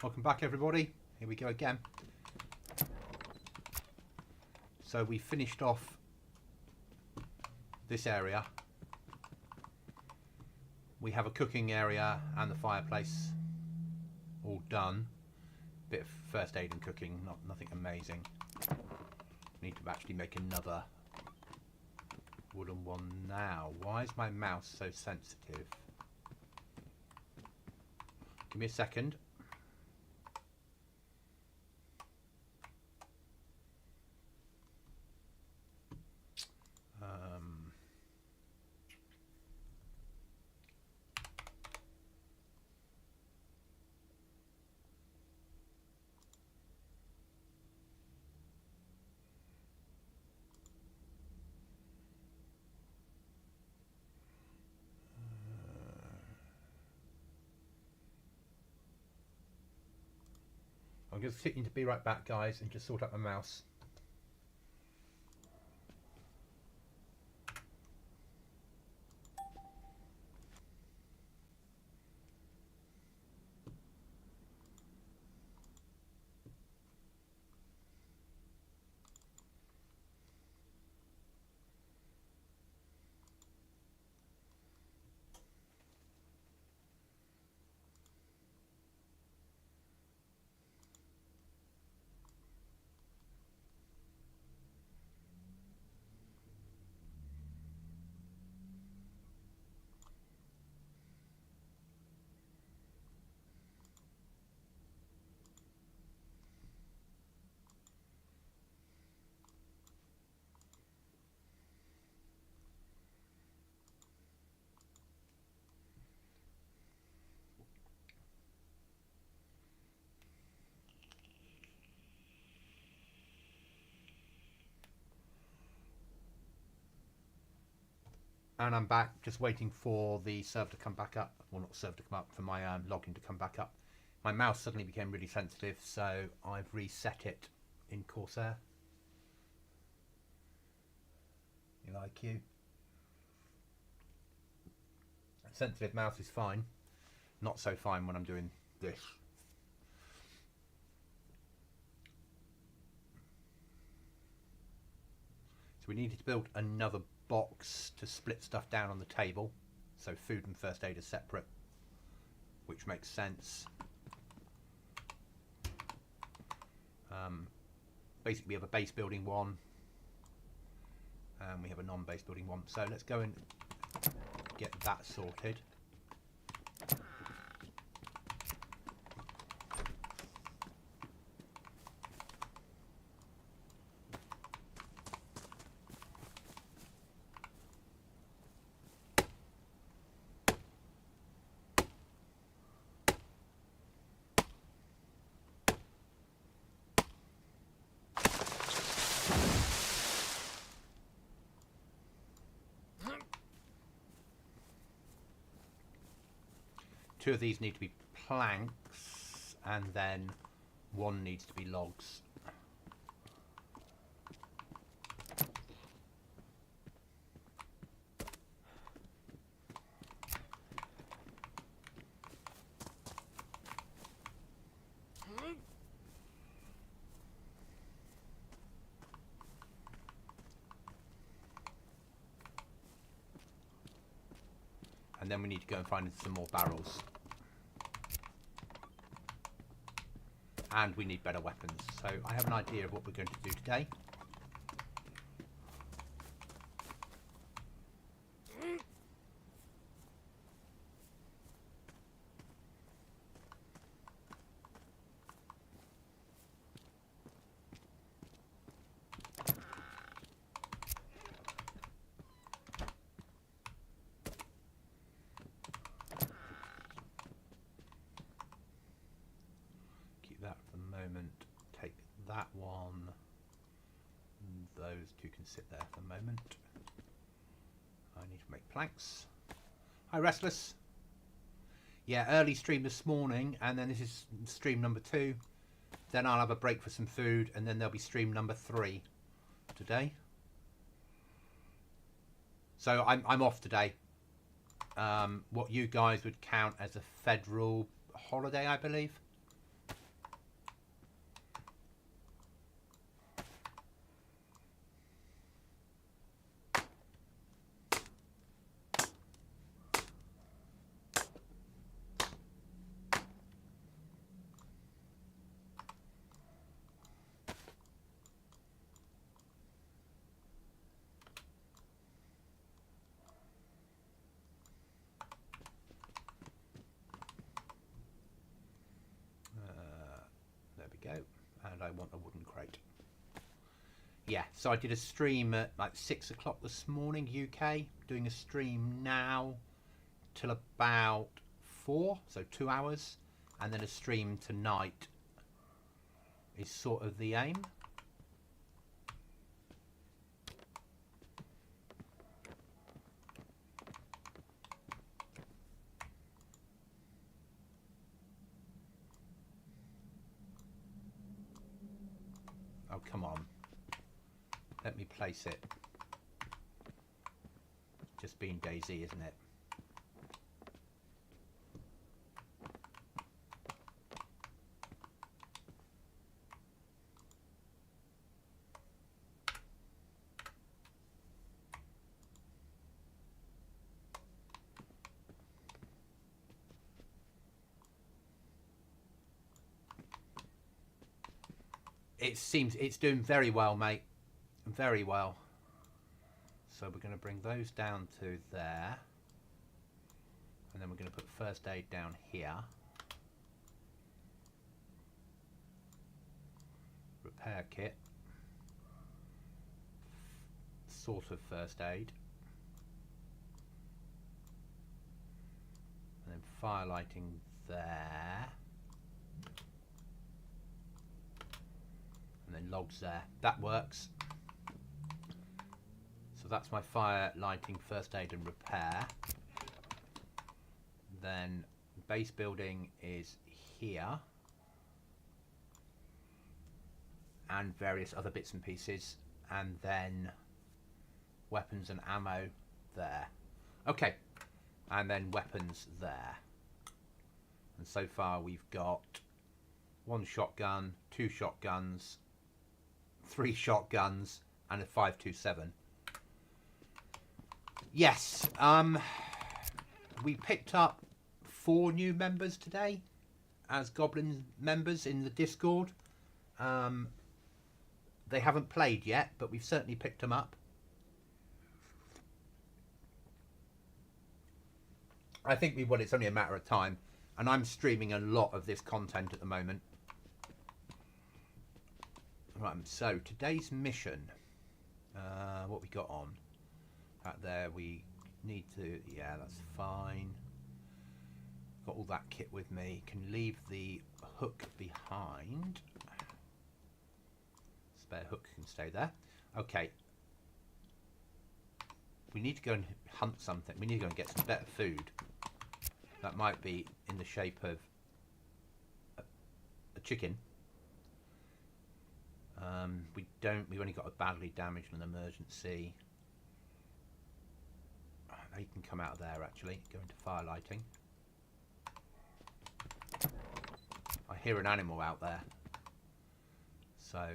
Welcome back, everybody. Here we go again. So we finished off this area. We have a cooking area and the fireplace all done. Bit of first aid and cooking, nothing amazing. Need to actually make another wooden one now. Why is my mouse so sensitive? Give me a second. I'm just sitting to be right back, guys, and just sort out my mouse. And I'm back, just waiting for the server to come back up. Well, not server to come up, for my login to come back up. My mouse suddenly became really sensitive, so I've reset it in Corsair. You like you? Sensitive mouse is fine. Not so fine when I'm doing this. So we needed to build another box to split stuff down on the table, so food and first aid are separate, which makes sense. Basically we have a base building one and we have a non-base building one, so let's go and get that sorted. Two of these need to be planks, and then one needs to be logs. And then we need to go and find some more barrels. And we need better weapons. So I have an idea of what we're going to do today. That for the moment. Take that one. Those two can sit there for the moment. I need to make planks. Hi, Restless. Yeah, early stream this morning, and then this is stream number 2. Then I'll have a break for some food, and then there'll be stream number 3 today. So I'm off today. What you guys would count as a federal holiday, I believe. go. And I want a wooden crate. Yeah, so I did a stream at like 6 o'clock this morning, UK. Doing a stream now till about 4, so 2 hours. And then a stream tonight is sort of the aim. Oh, come on. Let me place it. Just being DayZ, isn't it? It seems it's doing very well, mate. Very well. So we're going to bring those down to there. And then we're going to put first aid down here. Repair kit. Sort of first aid. And then fire lighting there. And then logs there. That works. So that's my fire, lighting, first aid and repair. Then base building is here. And various other bits and pieces. And then weapons and ammo there. Okay. And then weapons there. And so far we've got 1 shotgun, 2 shotguns, 3 shotguns and a 5.27. Yes, we picked up 4 new members today as Goblin members in the Discord. They haven't played yet, but we've certainly picked them up. I think it's only a matter of time, and I'm streaming a lot of this content at the moment. Right, so today's mission, what we got on out there, we need to, yeah, that's fine. Got all that kit with me. Can leave the hook behind. Spare hook can stay there. Okay. We need to go and hunt something. We need to go and get some better food. That might be in the shape of a chicken. We've only got a badly damaged and an emergency. They can come out of there actually. Go into fire lighting. I hear an animal out there. So,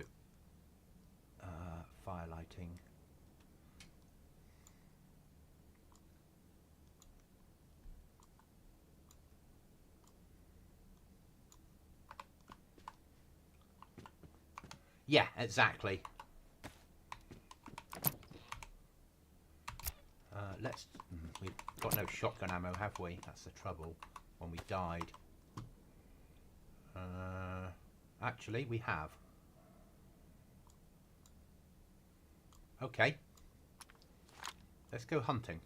fire lighting. Yeah, exactly. We've got no shotgun ammo, have we? That's the trouble. When we died. Actually, we have. Okay. Let's go hunting.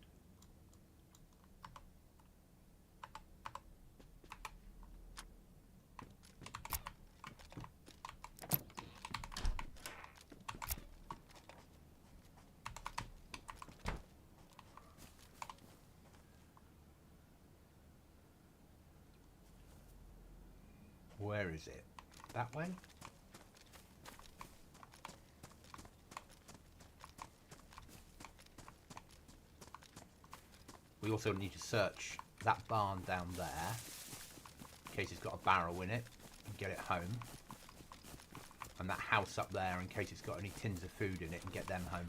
Where is it? That way? We also need to search that barn down there in case it's got a barrel in it and get it home. And that house up there in case it's got any tins of food in it and get them home.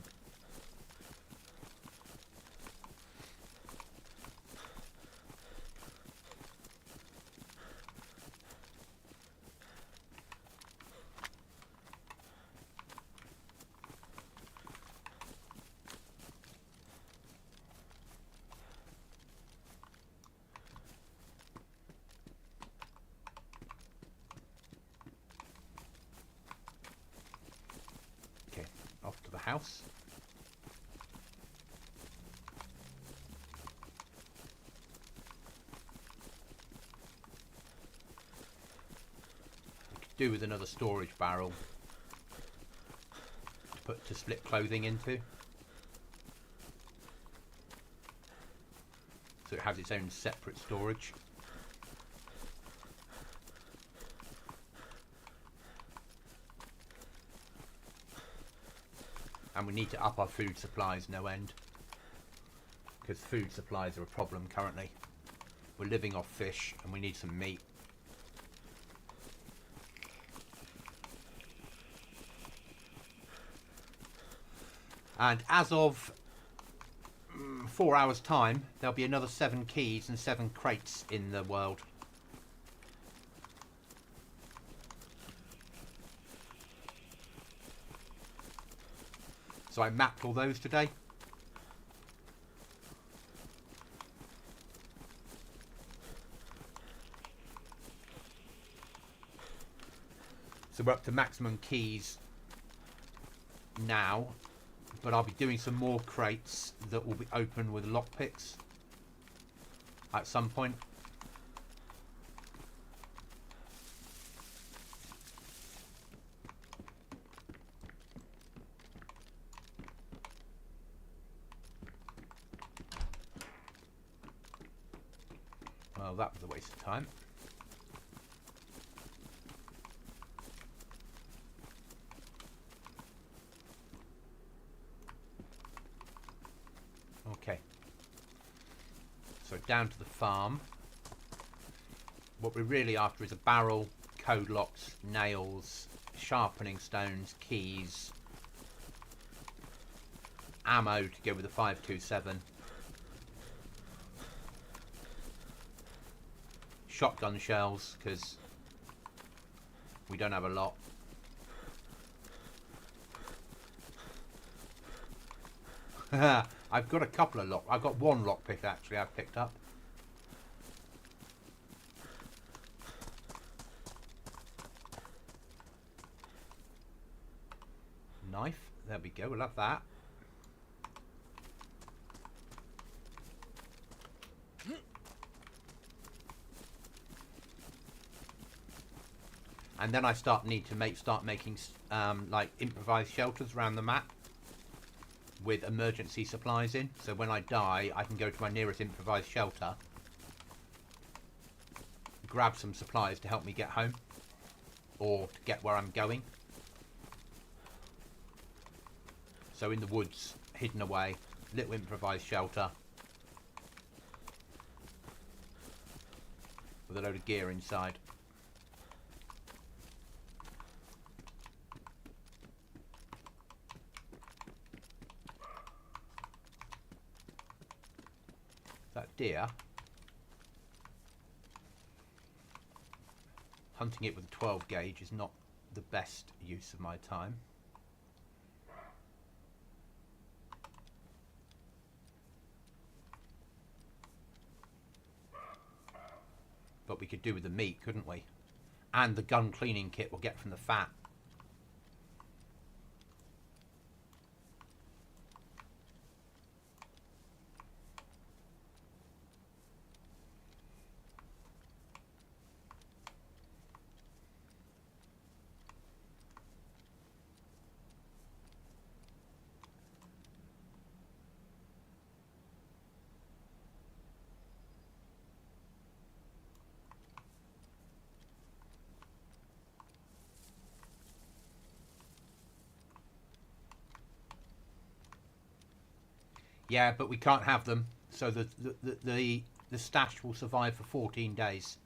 house. We could do with another storage barrel to split clothing into, so it has its own separate storage. And we need to up our food supplies no end, because food supplies are a problem currently. We're living off fish and we need some meat. And as of 4 hours time, there'll be another 7 keys and 7 crates in the world. So I mapped all those today. So we're up to maximum keys now, but I'll be doing some more crates that will be open with lockpicks at some point. Well, that was a waste of time. Okay. So down to the farm. What we're really after is a barrel, code locks, nails, sharpening stones, keys, ammo to go with the 5.27. Shotgun shells, because we don't have a lot. I've got a couple of lock. I've got one lockpick actually I've picked up. Knife. There we go. We'll have that. And then I start making like improvised shelters around the map with emergency supplies in. So when I die, I can go to my nearest improvised shelter, grab some supplies to help me get home or to get where I'm going. So in the woods, hidden away, little improvised shelter with a load of gear inside. That deer, hunting it with a 12 gauge is not the best use of my time. But we could do with the meat, couldn't we? And the gun cleaning kit we'll get from the fat. Yeah, but we can't have them, so the stash will survive for 14 days.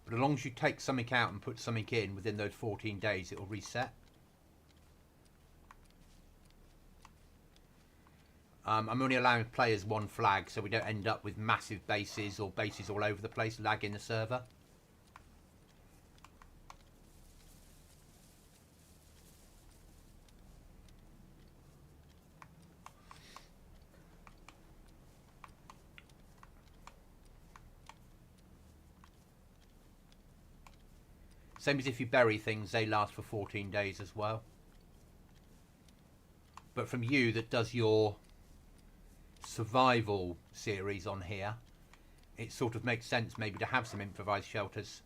But as long as you take something out and put something in within those 14 days, it will reset. I'm only allowing players 1 flag, so we don't end up with massive bases or bases all over the place lagging the server. Same as if you bury things, they last for 14 days as well. But from you that does your survival series on here, it sort of makes sense maybe to have some improvised shelters.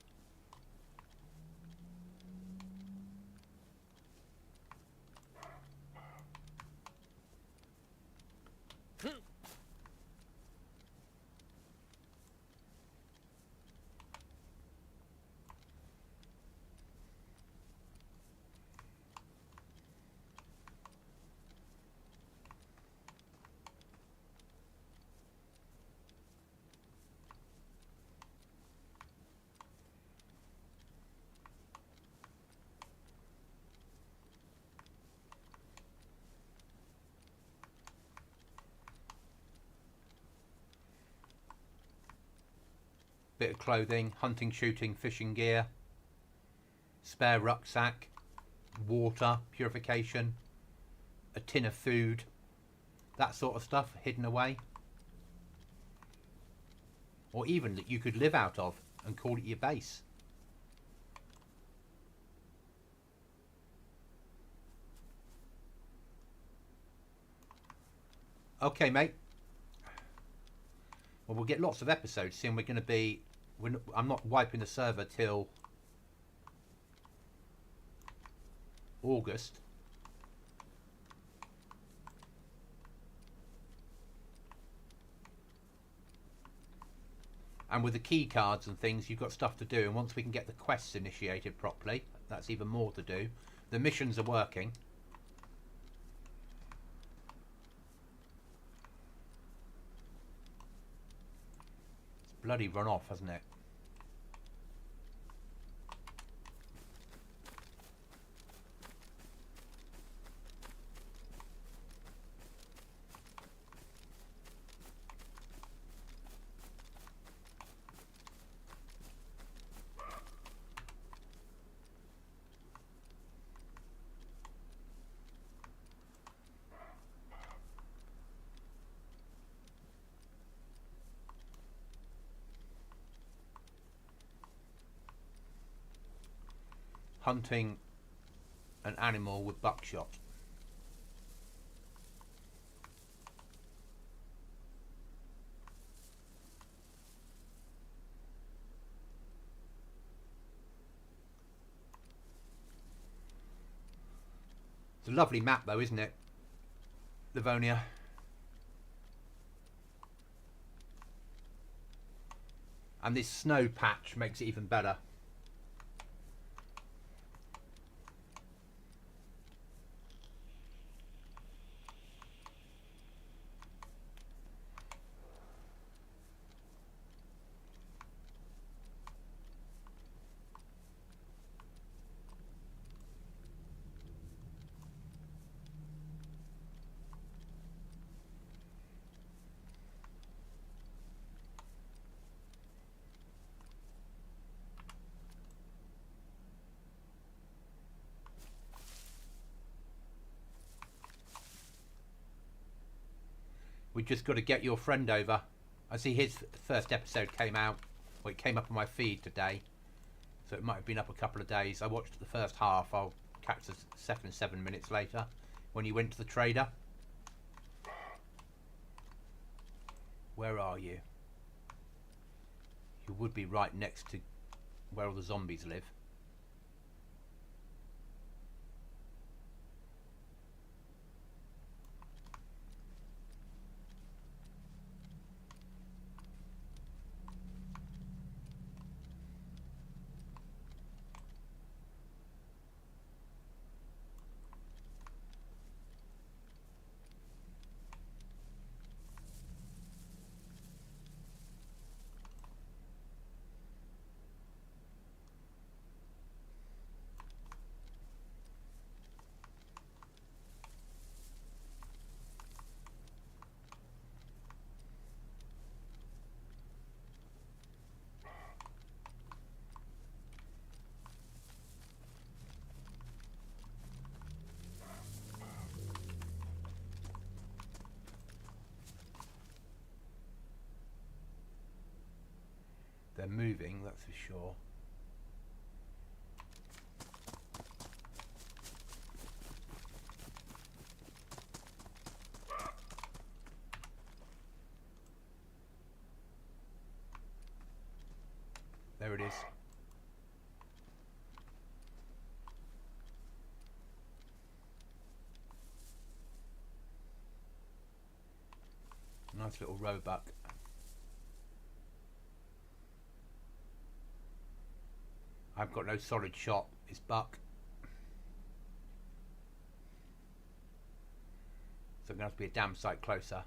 Bit of clothing, hunting, shooting, fishing gear, spare rucksack, water, purification, a tin of food, that sort of stuff hidden away. Or even that you could live out of and call it your base. Okay, mate. Well, we'll get lots of episodes soon. We're going to be... I'm not wiping the server till August. And with the key cards and things, you've got stuff to do. And once we can get the quests initiated properly, that's even more to do. The missions are working. It's bloody run off, hasn't it? Hunting an animal with buckshot. It's a lovely map though, isn't it? Livonia. And this snow patch makes it even better. We just got to get your friend over. I see his first episode came out. Well, it came up on my feed today. So it might have been up a couple of days. I watched the first half. I'll catch the second 7 minutes later. When you went to the trader. Where are you? You would be right next to where all the zombies live. They're moving, that's for sure. it is. Nice little roebuck. I've got no solid shot. It's buck. So I'm going to have to be a damn sight closer.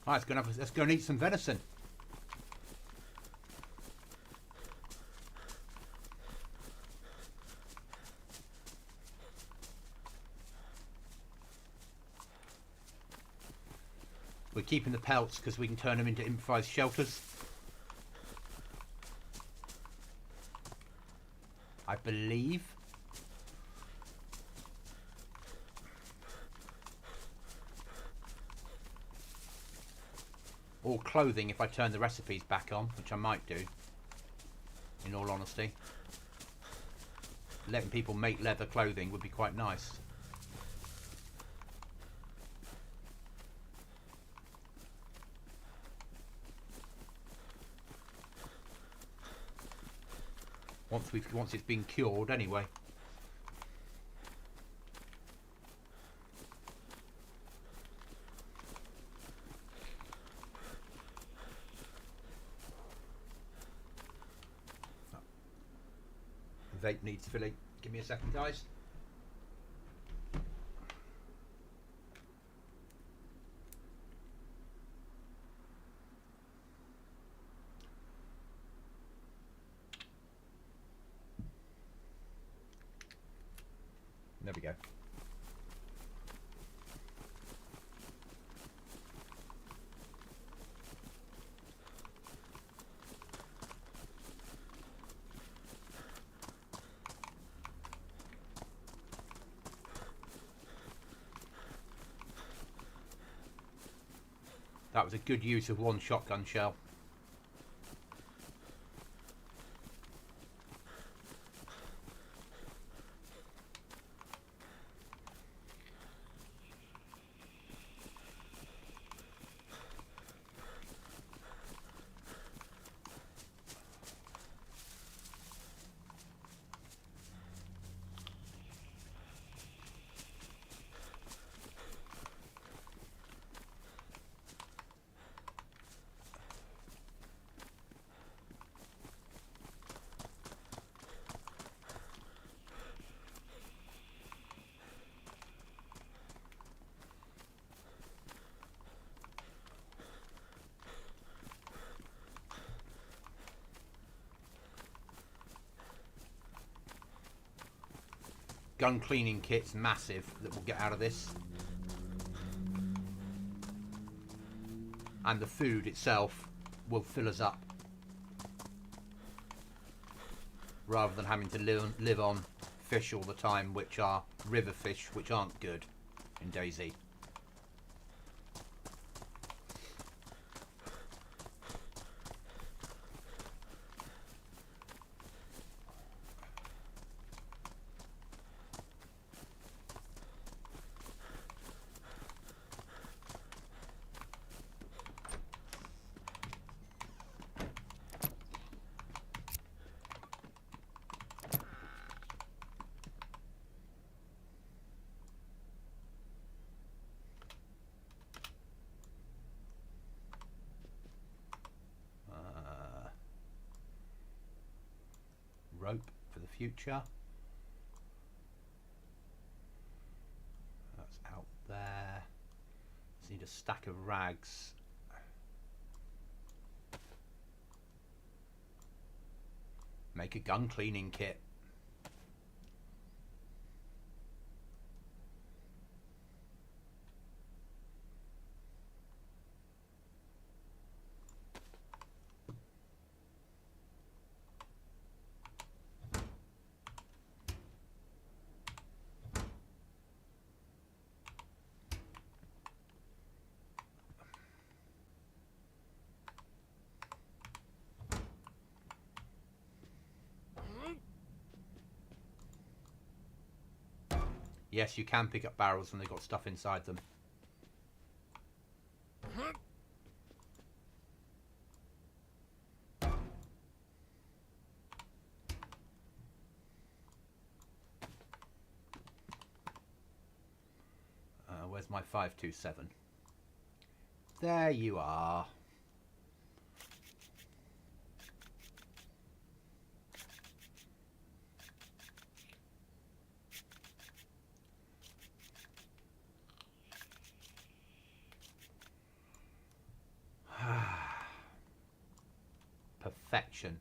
Right, let's go and eat some venison. We're keeping the pelts because we can turn them into improvised shelters. I believe. Or clothing if I turn the recipes back on, which I might do, in all honesty. Letting people make leather clothing would be quite nice. Once it's been cured anyway. The vape needs filling. Give me a second, guys. There we go. That was a good use of one shotgun shell. Gun cleaning kit's massive that we'll get out of this. And the food itself will fill us up. Rather than having to live on fish all the time, which are river fish, which aren't good in DayZ. Rope for the future. stack of rags. Make a gun cleaning kit. Yes, you can pick up barrels when they've got stuff inside them. Where's my 527? There you are. Perfection.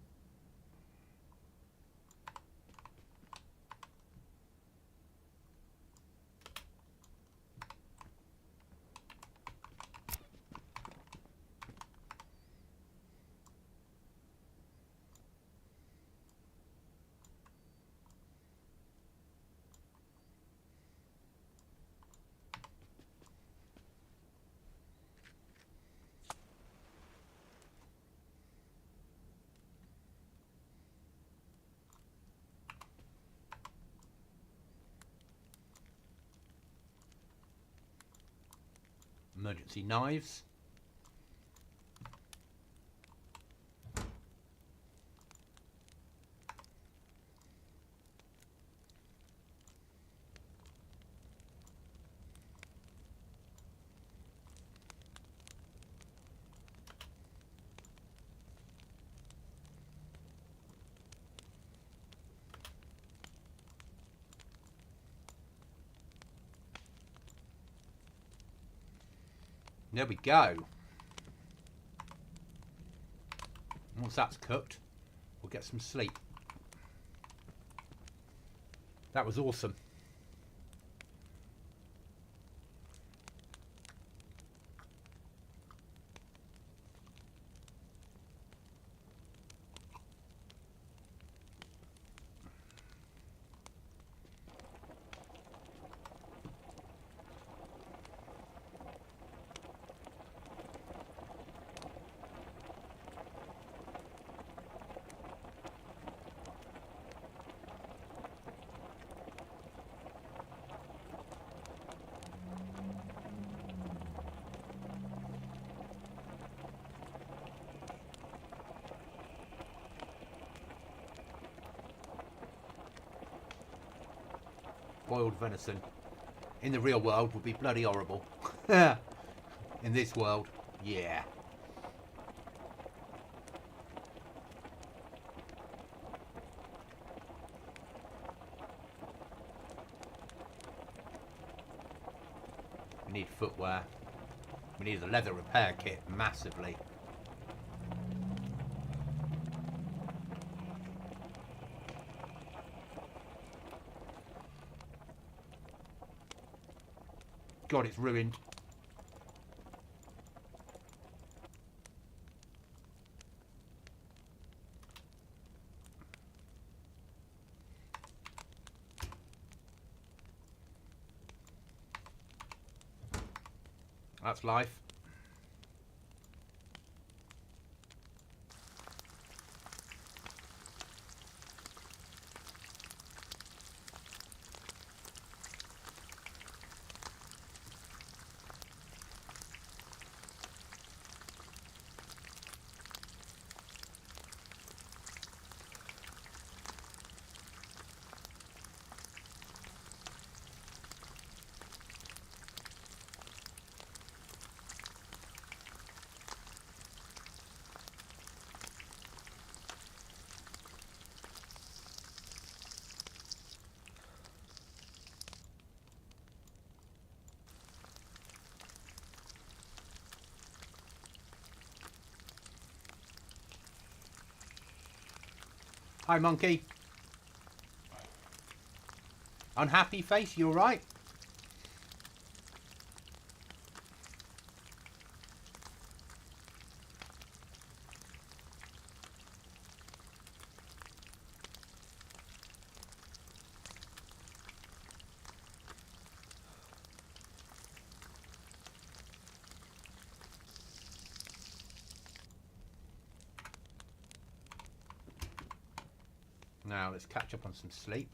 Emergency knives. There we go. Once that's cooked, we'll get some sleep. That was awesome. Boiled venison in the real world would be bloody horrible. In this world, yeah. We need footwear. We need a leather repair kit massively. God, it's ruined. That's life. Hi, monkey. Unhappy face, you alright? Now let's catch up on some sleep.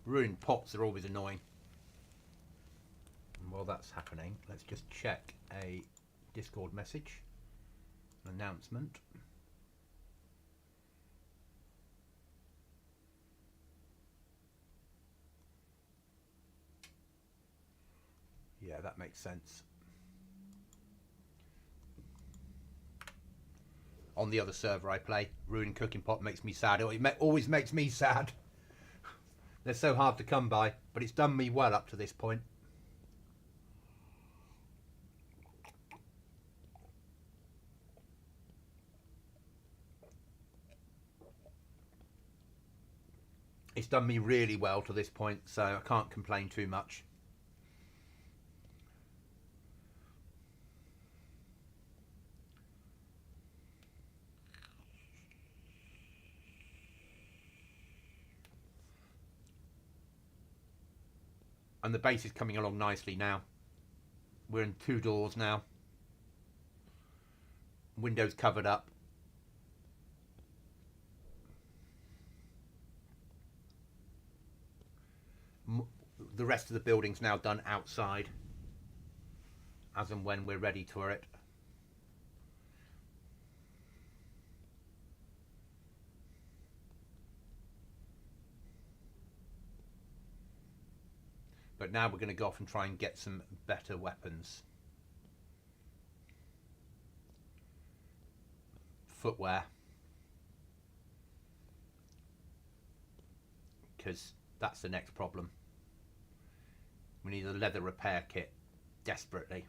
Ruined pots are always annoying. And while that's happening, let's just check a Discord message. An announcement. Yeah, that makes sense. On the other server I play, ruined cooking pot makes me sad. It always makes me sad. They're so hard to come by, but it's done me well up to this point. It's done me really well to this point, so I can't complain too much. And the base is coming along nicely now. We're in 2 doors now. Windows covered up. The rest of the building's now done outside, as and when we're ready for it. But now we're going to go off and try and get some better weapons. Footwear. Because that's the next problem. We need a leather repair kit desperately.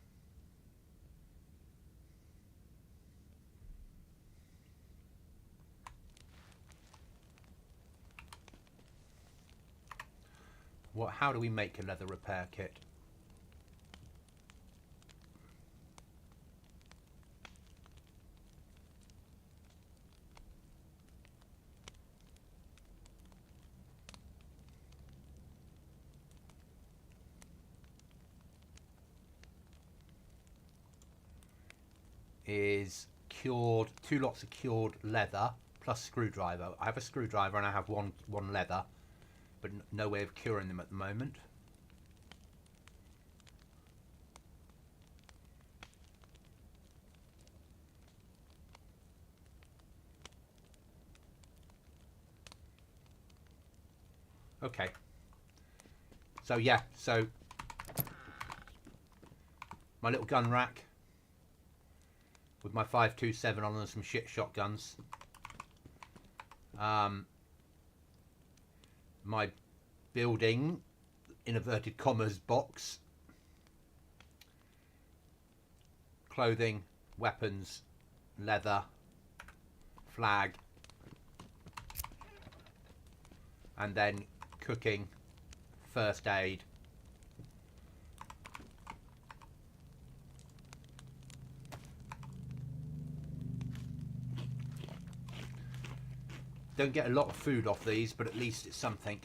How do we make a leather repair kit? Is cured, 2 lots of cured leather plus screwdriver. I have a screwdriver and I have one leather, but no way of curing them at the moment. Okay. So yeah, so my little gun rack with my 5.27 on and some shit shotguns. My building, in inverted commas, box. Clothing, weapons, leather, flag. And then cooking, first aid. Don't get a lot of food off these, but at least it's something.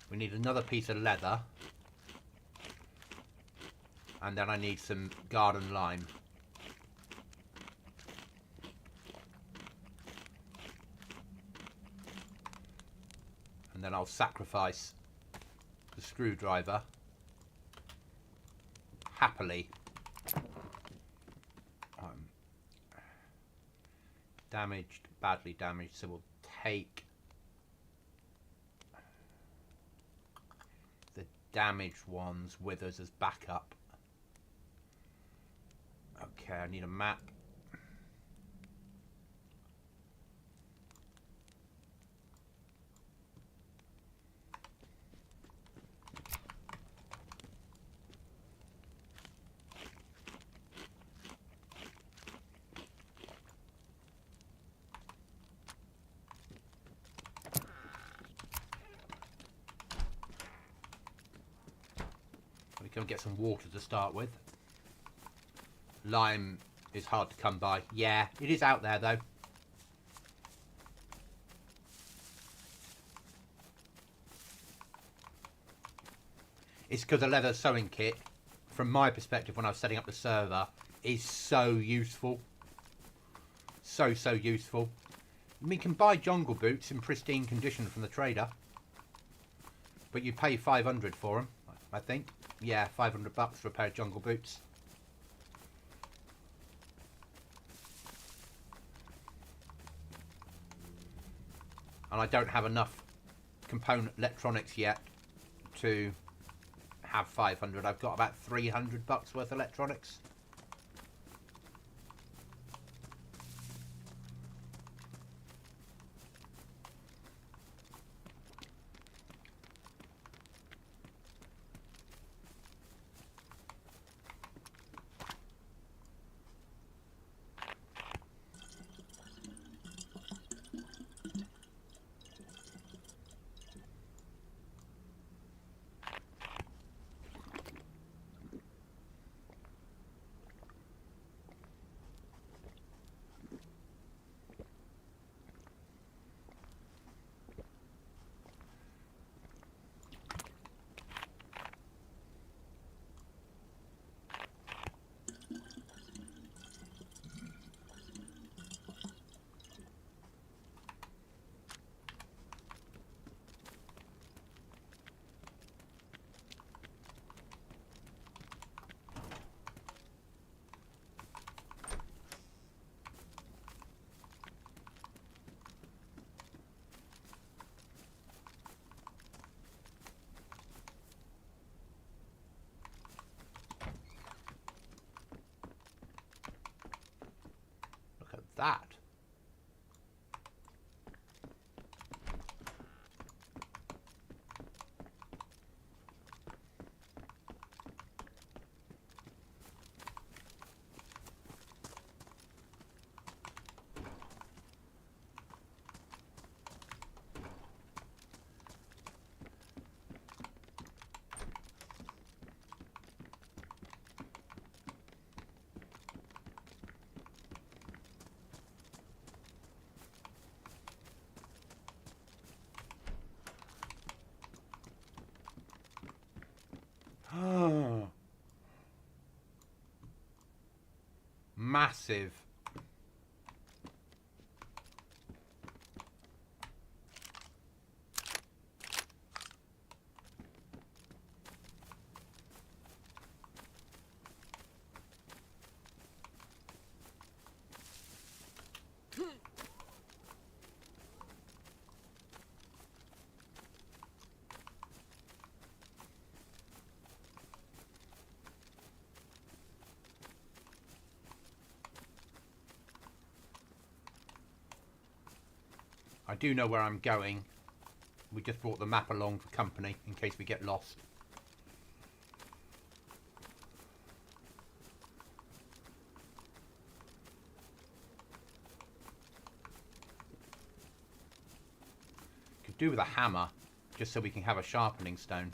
We need another piece of leather. And then I need some garden lime. And then I'll sacrifice the screwdriver happily. Damaged, badly damaged, so we'll take the damaged ones with us as backup. Okay, I need a map. Go and get some water to start with. Lime is hard to come by. Yeah, it is out there though. It's because the leather sewing kit, from my perspective when I was setting up the server, is so useful. So useful. We can buy jungle boots in pristine condition from the trader. But you pay 500 for them, I think. Yeah, 500 bucks for a pair of jungle boots. And I don't have enough component electronics yet to have 500. I've got about 300 bucks worth of electronics. That. Massive. I do know where I'm going. We just brought the map along for company in case we get lost. Could do with a hammer just so we can have a sharpening stone.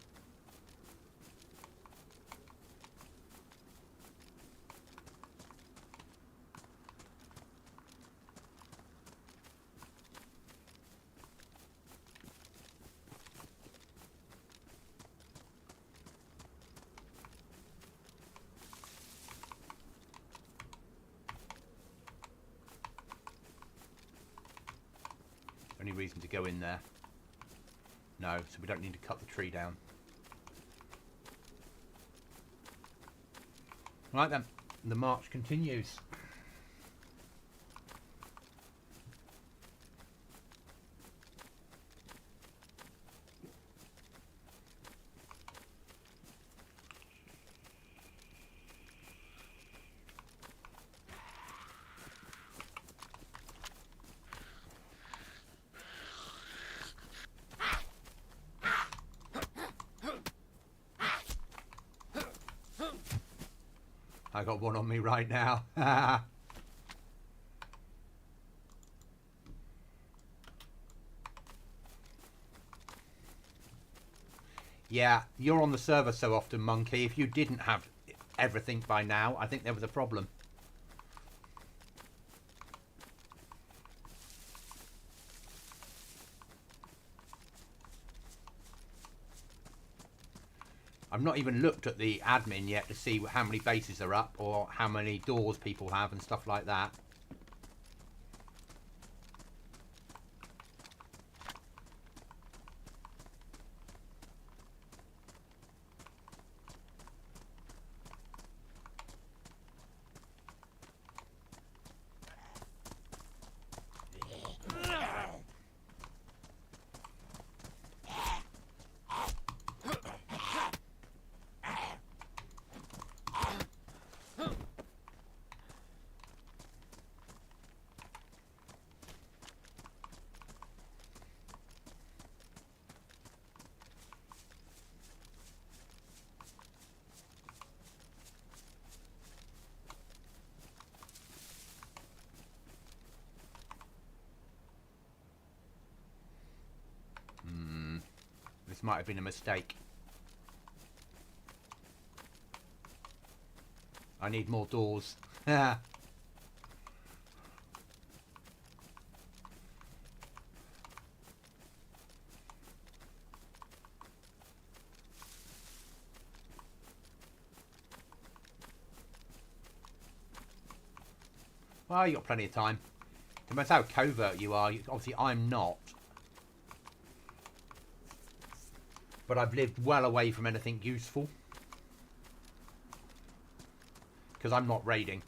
reason to go in there. No, so we don't need to cut the tree down. Right then, the march continues. I got one on me right now. Yeah, you're on the server so often, Monkey. If you didn't have everything by now, I think there was a problem. I've not even looked at the admin yet to see how many bases are up or how many doors people have and stuff like that. This might have been a mistake. I need more doors. Well, you got plenty of time. No matter how covert you are, obviously I'm not. But I've lived well away from anything useful. Because I'm not raiding.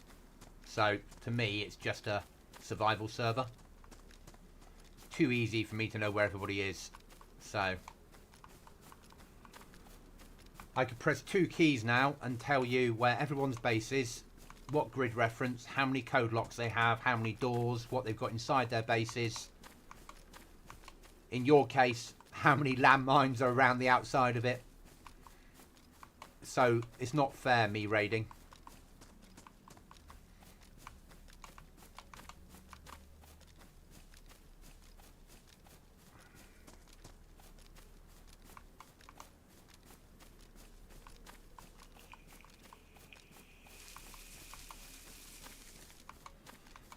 So, to me, it's just a survival server. It's too easy for me to know where everybody is. So, I could press 2 keys now and tell you where everyone's base is, what grid reference, how many code locks they have, how many doors, what they've got inside their bases. In your case, how many landmines are around the outside of it. So it's not fair, me raiding.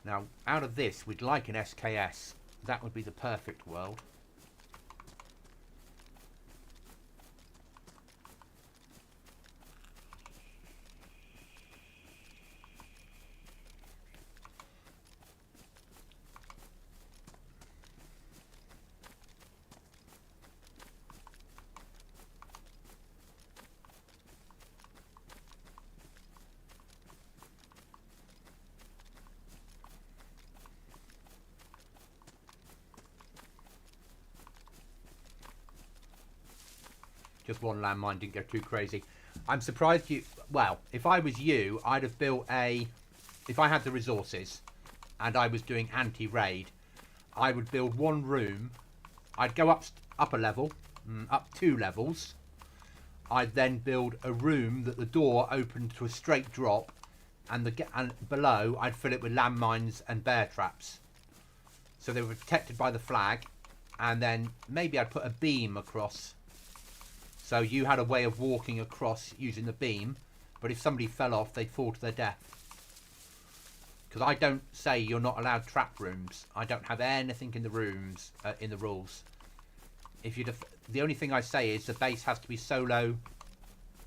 Now, out of this, we'd like an SKS. That would be the perfect world. Just one landmine, didn't go too crazy. I'm surprised you... Well, if I was you, I'd have built a... If I had the resources and I was doing anti-raid, I would build one room. I'd go up a level, up 2 levels. I'd then build a room that the door opened to a straight drop, and below I'd fill it with landmines and bear traps. So they were protected by the flag, and then maybe I'd put a beam across. So you had a way of walking across using the beam, but if somebody fell off, they'd fall to their death. Because I don't say you're not allowed trap rooms. I don't have anything in the rooms, in the rules. If you, the only thing I say is the base has to be solo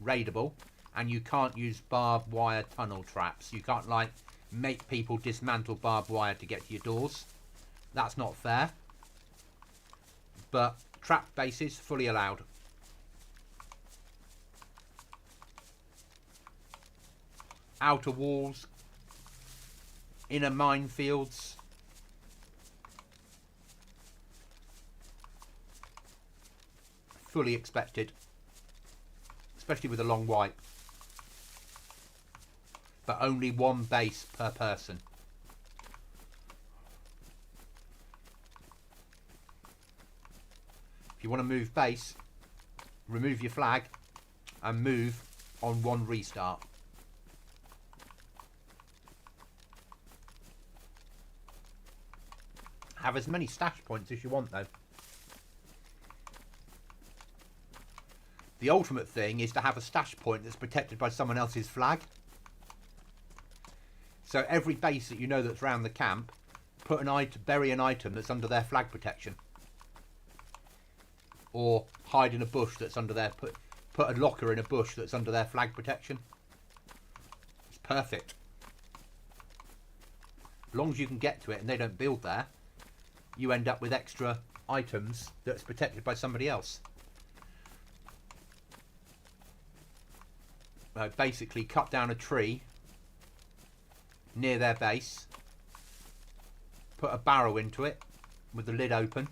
raidable, and you can't use barbed wire tunnel traps. You can't like make people dismantle barbed wire to get to your doors. That's not fair. but trap bases fully allowed. Outer walls, inner minefields, fully expected, especially with a long wipe. But only one base per person. If you want to move base, remove your flag and move on one restart. Have as many stash points as you want though. The ultimate thing is to have a stash point that's protected by someone else's flag. So every base that you know that's around the camp, put an item, bury an item that's under their flag protection. Or hide in a bush that's under their... Put a locker in a bush that's under their flag protection. It's perfect. As long as you can get to it and they don't build there, you end up with extra items that's protected by somebody else. Basically cut down a tree near their base, put a barrel into it with the lid open,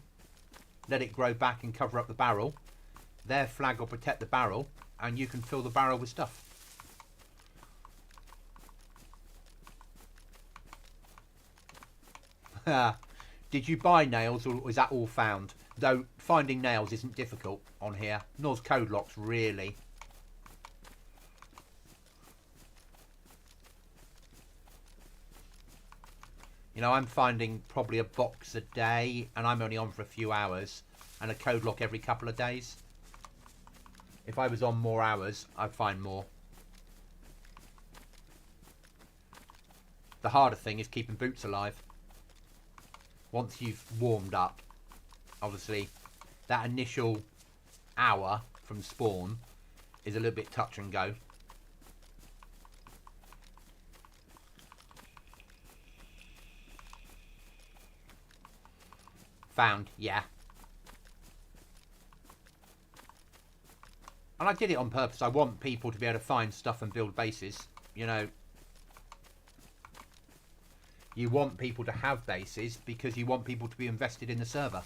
let it grow back and cover up the barrel. Their flag will protect the barrel and you can fill the barrel with stuff. Did you buy nails or is that all found? Though finding nails isn't difficult on here. Nor's code locks really. You know, I'm finding probably a box a day and I'm only on for a few hours, and a code lock every couple of days. If I was on more hours, I'd find more. The harder thing is keeping boots alive. Once you've warmed up, obviously that initial hour from spawn is a little bit touch and go. Found, yeah. And I did it on purpose. I want people to be able to find stuff and build bases. You know, you want people to have bases because you want people to be invested in the server.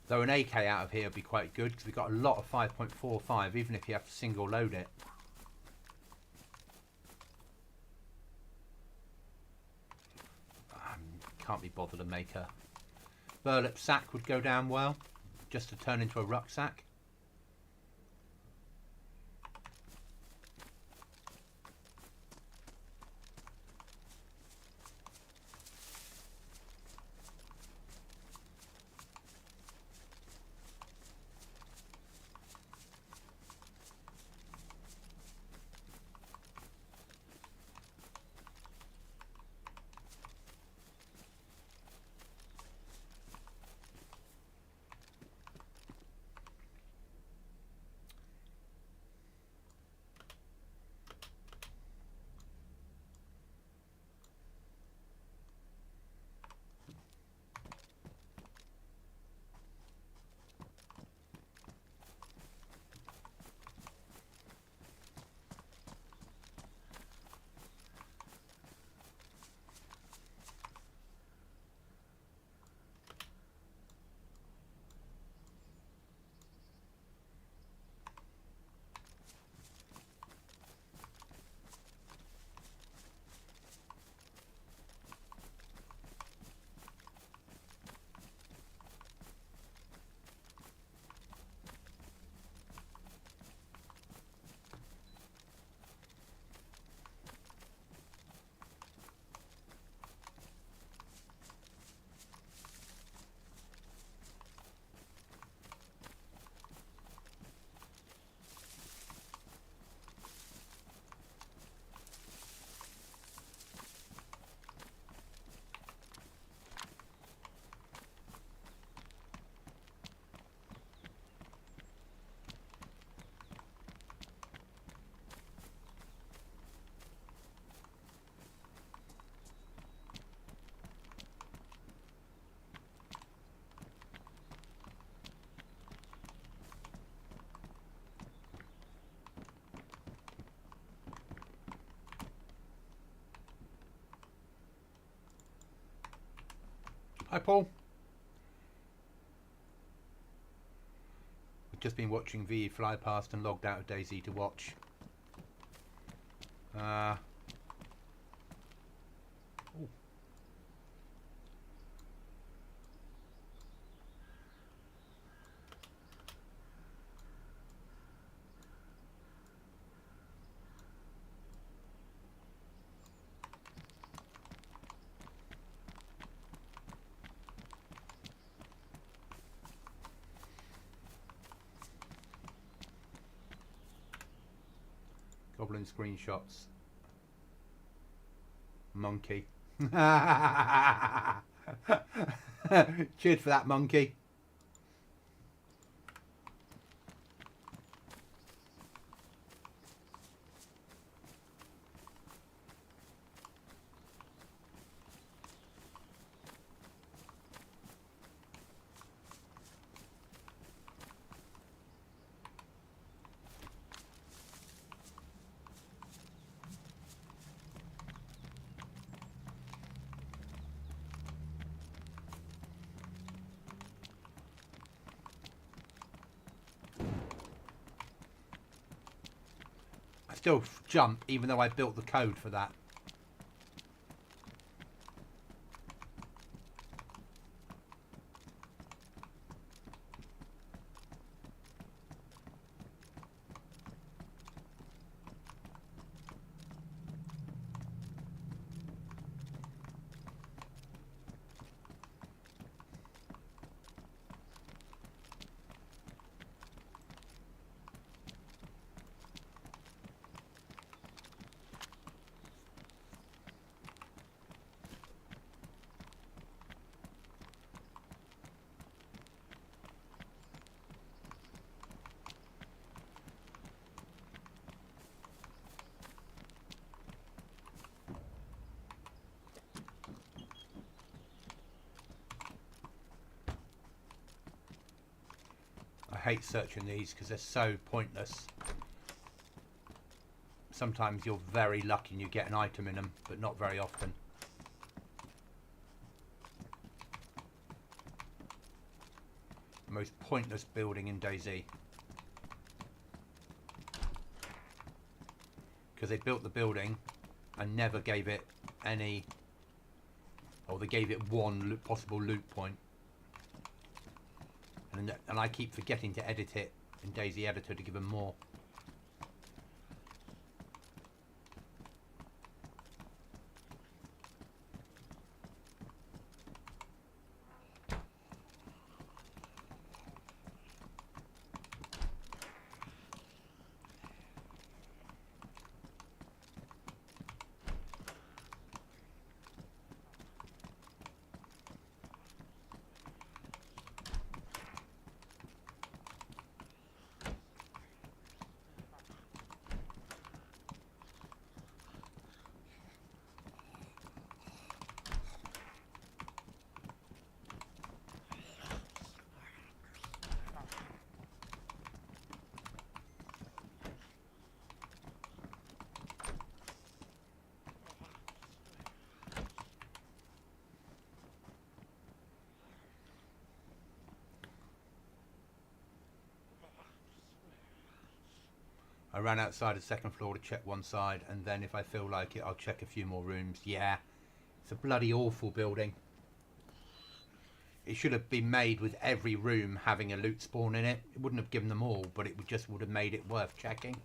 Though an AK out of here would be quite good because we've got a lot of 5.45 even if you have to single load it. Can't be bothered to make a burlap sack would go down well, just to turn into a rucksack. Hi, Paul. We've just been watching VE fly past and logged out of DayZ to watch. Ooh. Goblin screenshots. Monkey. Cheers for that, monkey. Still jump even though I built the code for that. I hate searching these because they're so pointless. Sometimes you're very lucky and you get an item in them, but not very often. The most pointless building in DayZ. Because they built the building and never gave it any... Or they gave it one possible loot point. And I keep forgetting to edit it in DayZ Editor to give them more. I ran outside the second floor to check one side, and then if I feel like it, I'll check a few more rooms. Yeah, it's a bloody awful building. It should have been made with every room having a loot spawn in it. It wouldn't have given them all, but it just would have made it worth checking.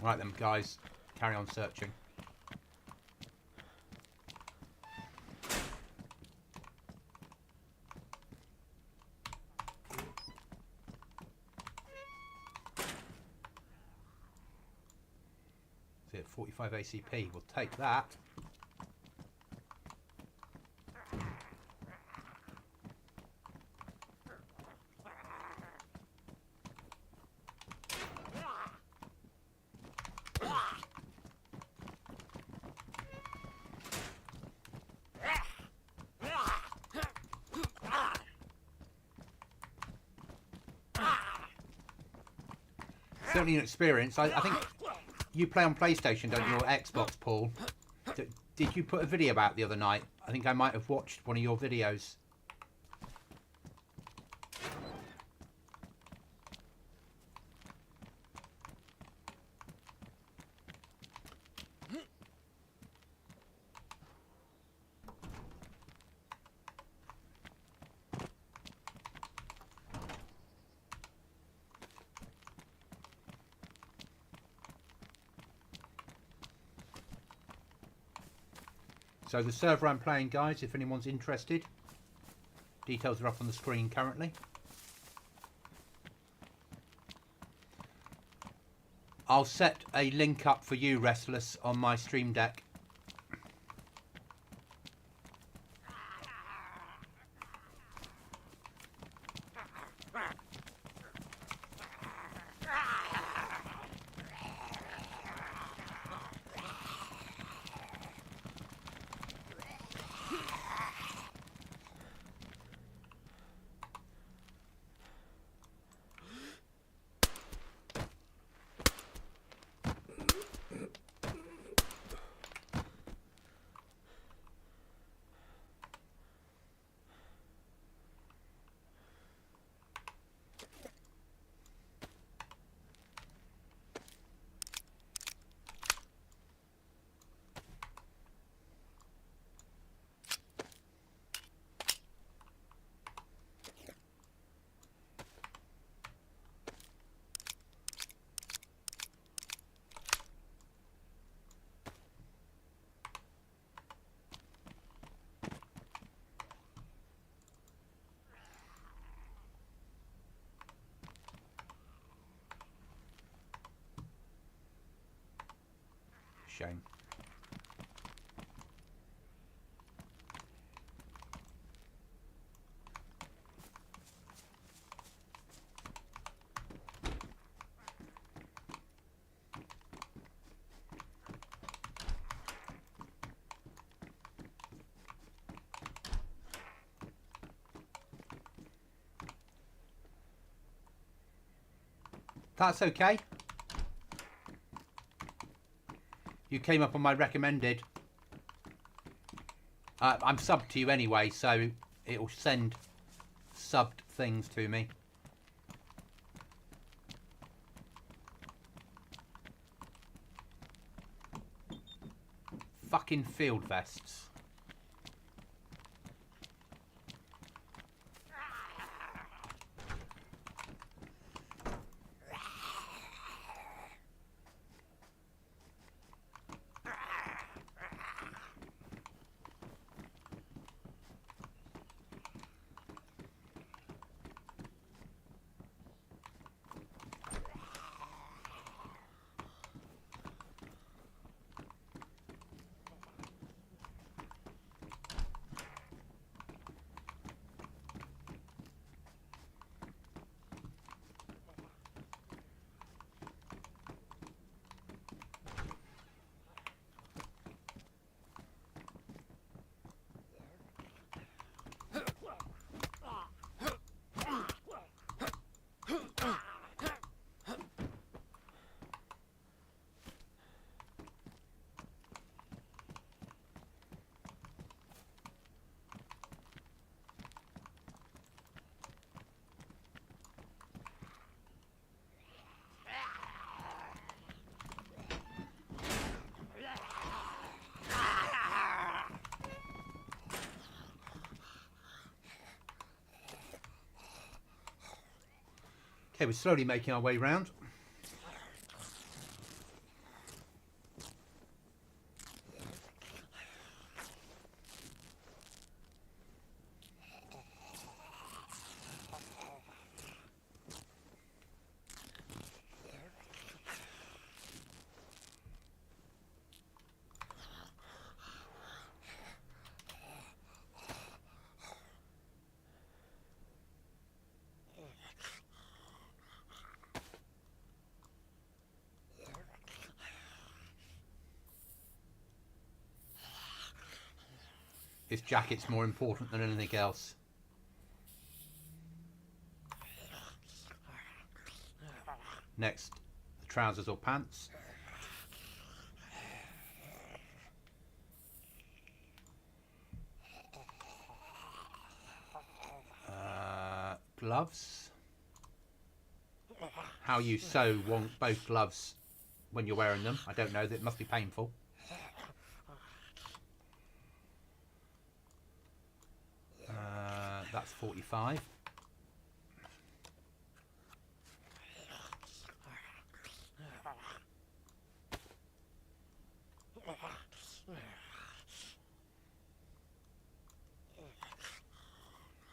Right then, guys, carry on searching. See, at 45 ACP, we'll take that. Certainly an experience. I think you play on PlayStation, don't you, or Xbox, Paul? Did you put a video out the other night? I think I might have watched one of your videos. So the server I'm playing, guys, if anyone's interested, details are up on the screen currently. I'll set a link up for you, Restless, on my Stream Deck. Shame. That's okay. You came up on my recommended. I'm subbed to you anyway, so it'll send subbed things to me. Fucking field vests. Okay, we're slowly making our way round. his jacket's more important than anything else. Next, the trousers or pants. Gloves. How you so want both gloves when you're wearing them, I don't know. That must be painful. That's 45.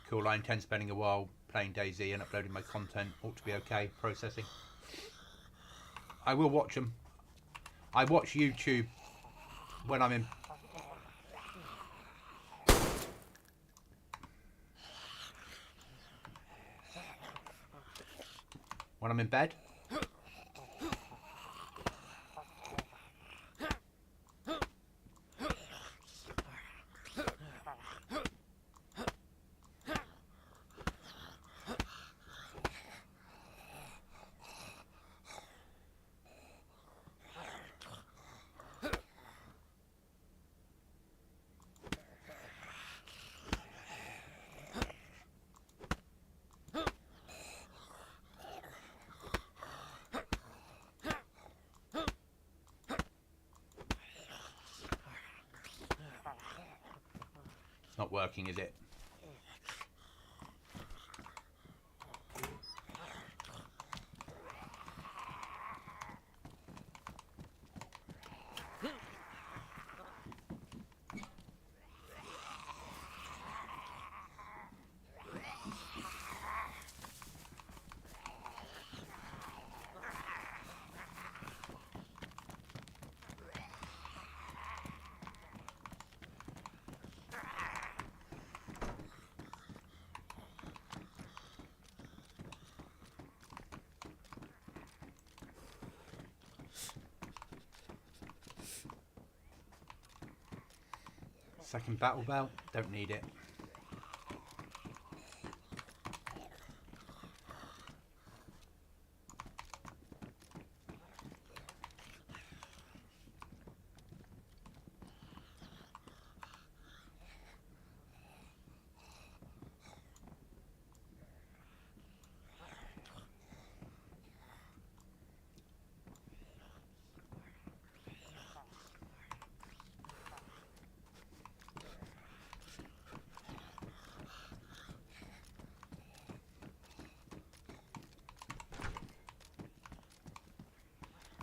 Cool, I intend spending a while playing DayZ and uploading my content. Ought to be okay. Processing. I will watch them. I watch YouTube when I'm in... when I'm in bed. Not working, is it? Second battle belt, don't need it.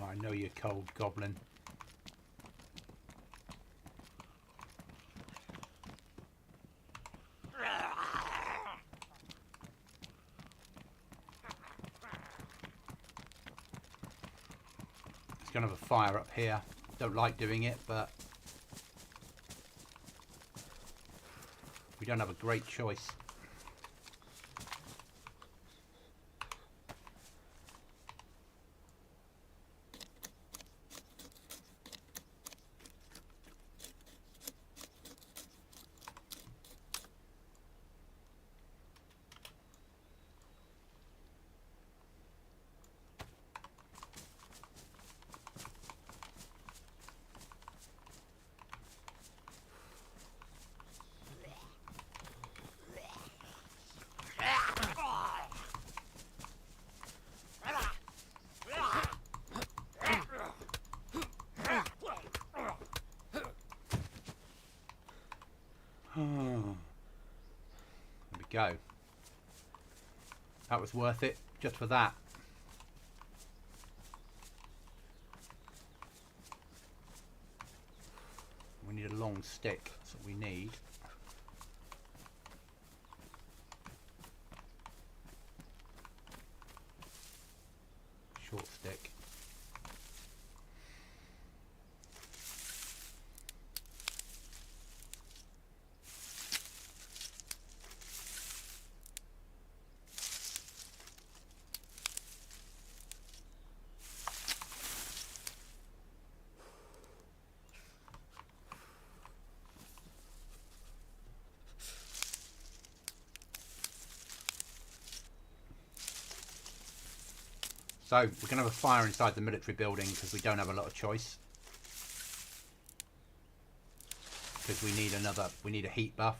I know you're cold, Goblin. It's gonna have a fire up here. Don't like doing it, but we don't have a great choice. There we go. That was worth it, just for that. We need a long stick, that's what we need. Short stick. So we're going to have a fire inside the military building because we don't have a lot of choice. Because we need a heat buff.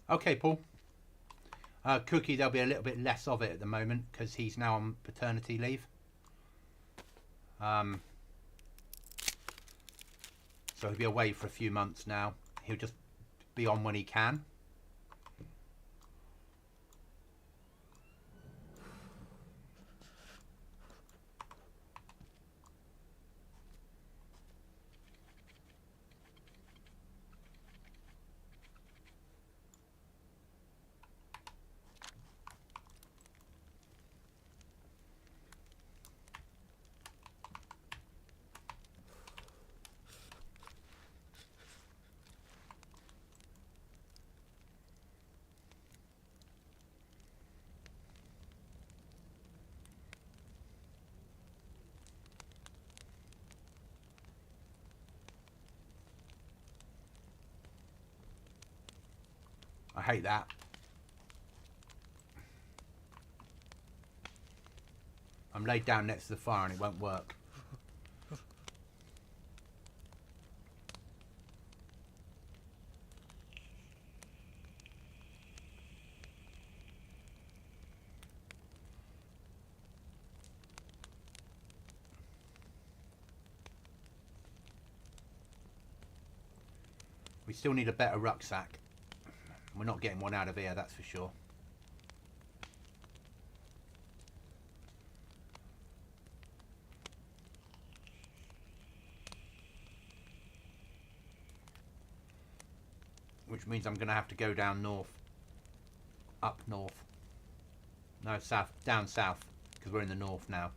Okay, Paul. Cookie, there'll be a little bit less of it at the moment because he's now on paternity leave. So he'll be away for a few months now. He'll just be on when he can. I hate that. I'm laid down next to the fire and it won't work. We still need a better rucksack. We're not getting one out of here, that's for sure. Which means I'm going to have to go down north. Up north. No, south. Down south. Because we're in the north now.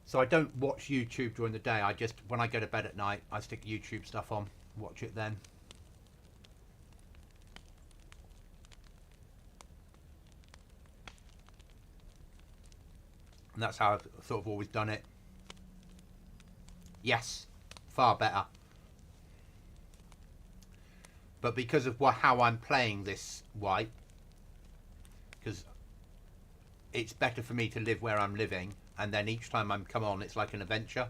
So I don't watch YouTube during the day. I just, when I go to bed at night, I stick YouTube stuff on, watch it then. And that's how I've sort of always done it. Yes, far better. But because of how I'm playing this white, because it's better for me to live where I'm living, and then each time I'm come on, it's like an adventure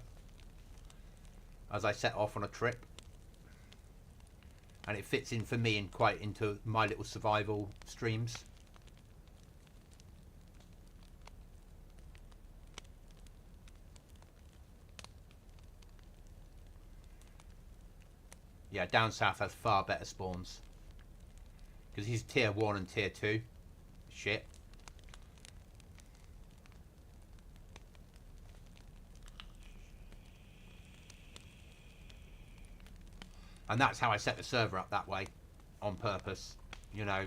as I set off on a trip, and it fits in for me and quite into my little survival streams. Yeah, down south has far better spawns because he's tier 1 and tier 2 shit. And that's how I set the server up that way, on purpose, you know.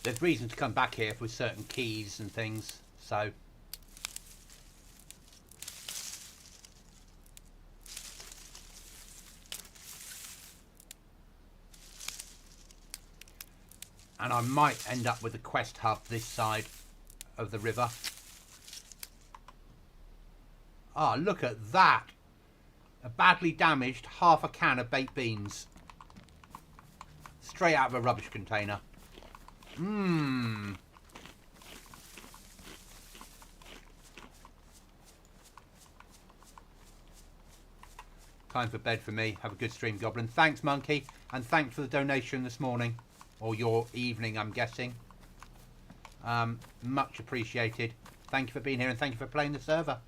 There's reason to come back here with certain keys and things, so... And I might end up with a quest hub this side of the river. Ah, look at that! A badly damaged half a can of baked beans. Straight out of a rubbish container. Mmm. Time for bed for me. Have a good stream, Goblin. Thanks, Monkey. And thanks for the donation this morning. Or your evening, I'm guessing. Much appreciated. Thank you for being here and thank you for playing the server.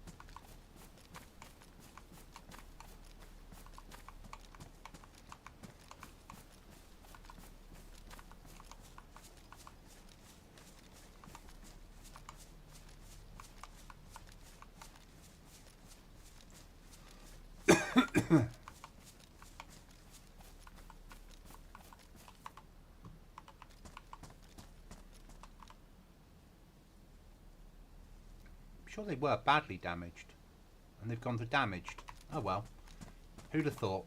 Sure they were badly damaged and they've gone for damaged. Oh well, who'd have thought.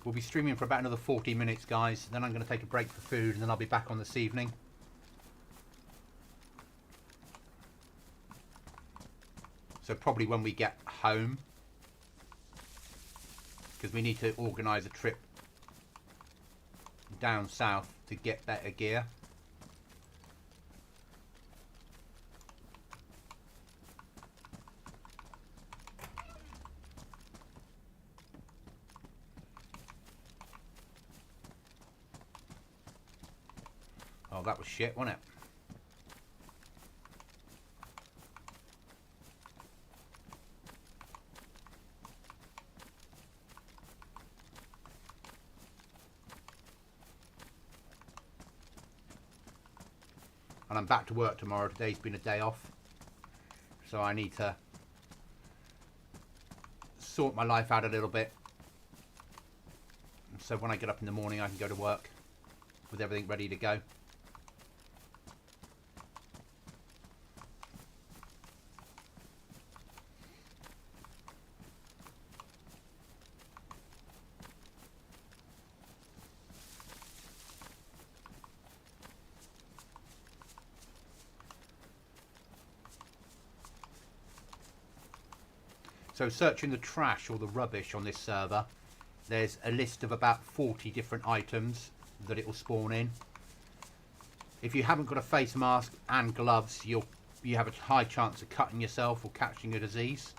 We'll be streaming for about another 40 minutes, guys. Then I'm going to take a break for food, and then I'll be back on this evening. So probably when we get home, because we need to organise a trip down south to get better gear. Oh, that was shit, wasn't it? And I'm back to work tomorrow. Today's been a day off. So I need to sort my life out a little bit. So when I get up in the morning, I can go to work with everything ready to go. So searching the trash or the rubbish on this server, there's a list of about 40 different items that it will spawn in. If you haven't got a face mask and gloves, you have a high chance of cutting yourself or catching a disease.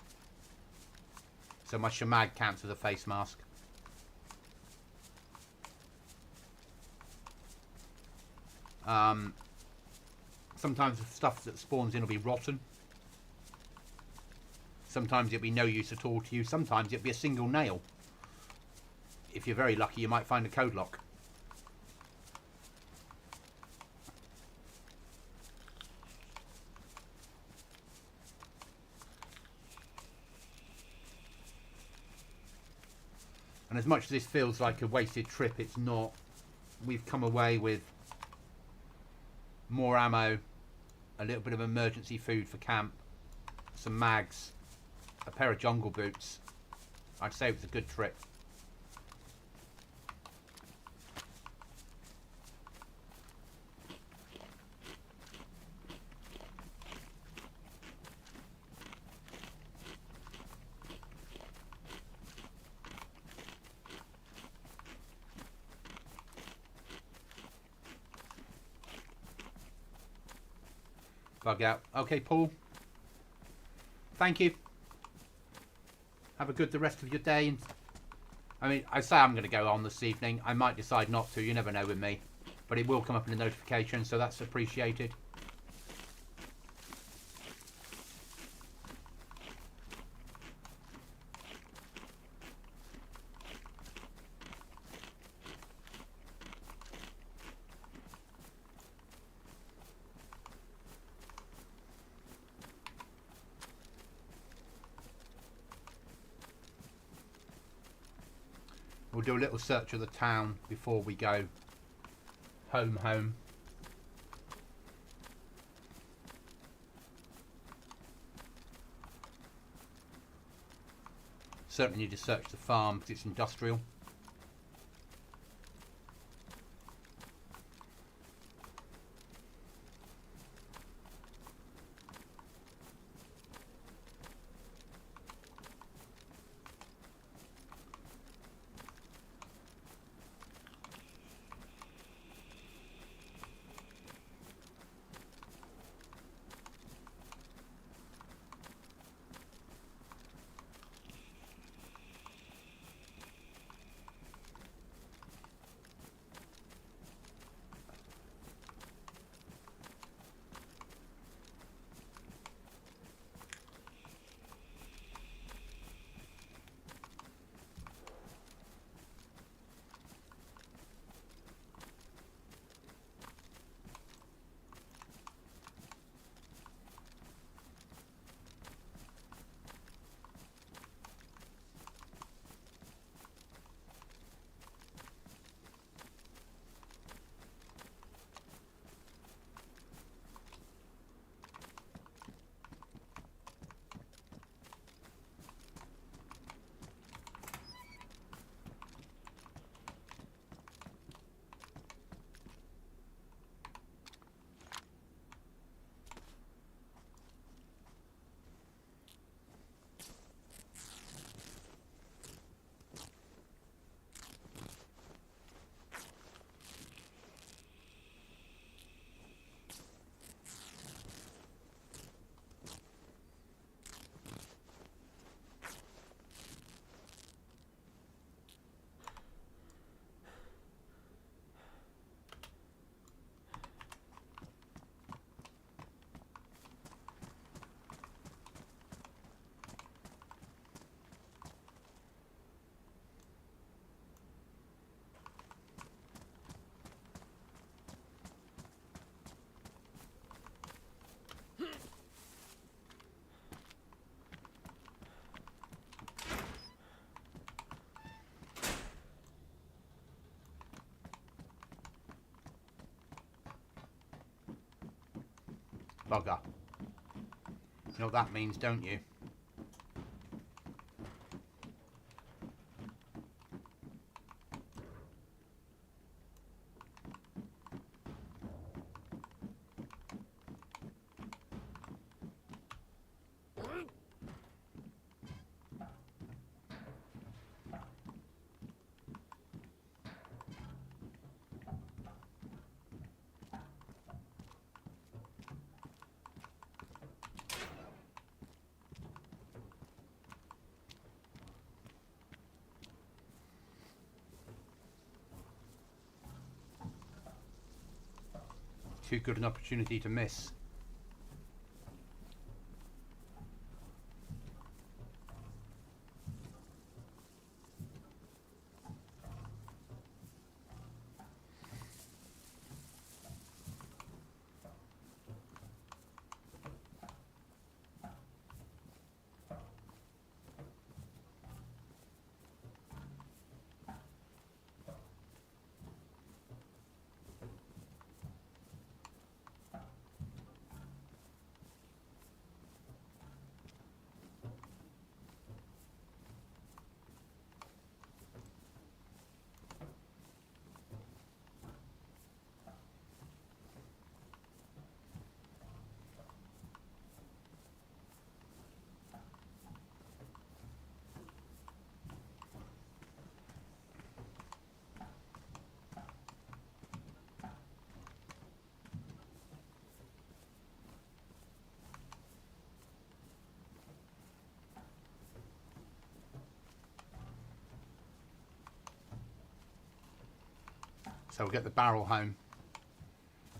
So my shamag counts as a face mask. Sometimes the stuff that spawns in will be rotten. Sometimes it'll be no use at all to you. Sometimes it'll be a single nail. If you're very lucky, you might find a code lock. And as much as this feels like a wasted trip, it's not. We've come away with more ammo, a little bit of emergency food for camp, some mags, a pair of jungle boots. I'd say it was a good trip. Bug out. Okay, Paul. Thank you. Have a good the rest of your day and I mean, I say I'm going to go on this evening. I might decide not to. You never know with me. But it will come up in the notification, so that's appreciated. We'll do a little search of the town before we go home. Certainly need to search the farm because it's industrial. Bugger. You know what that means, don't you? Too good an opportunity to miss. So we'll get the barrel home.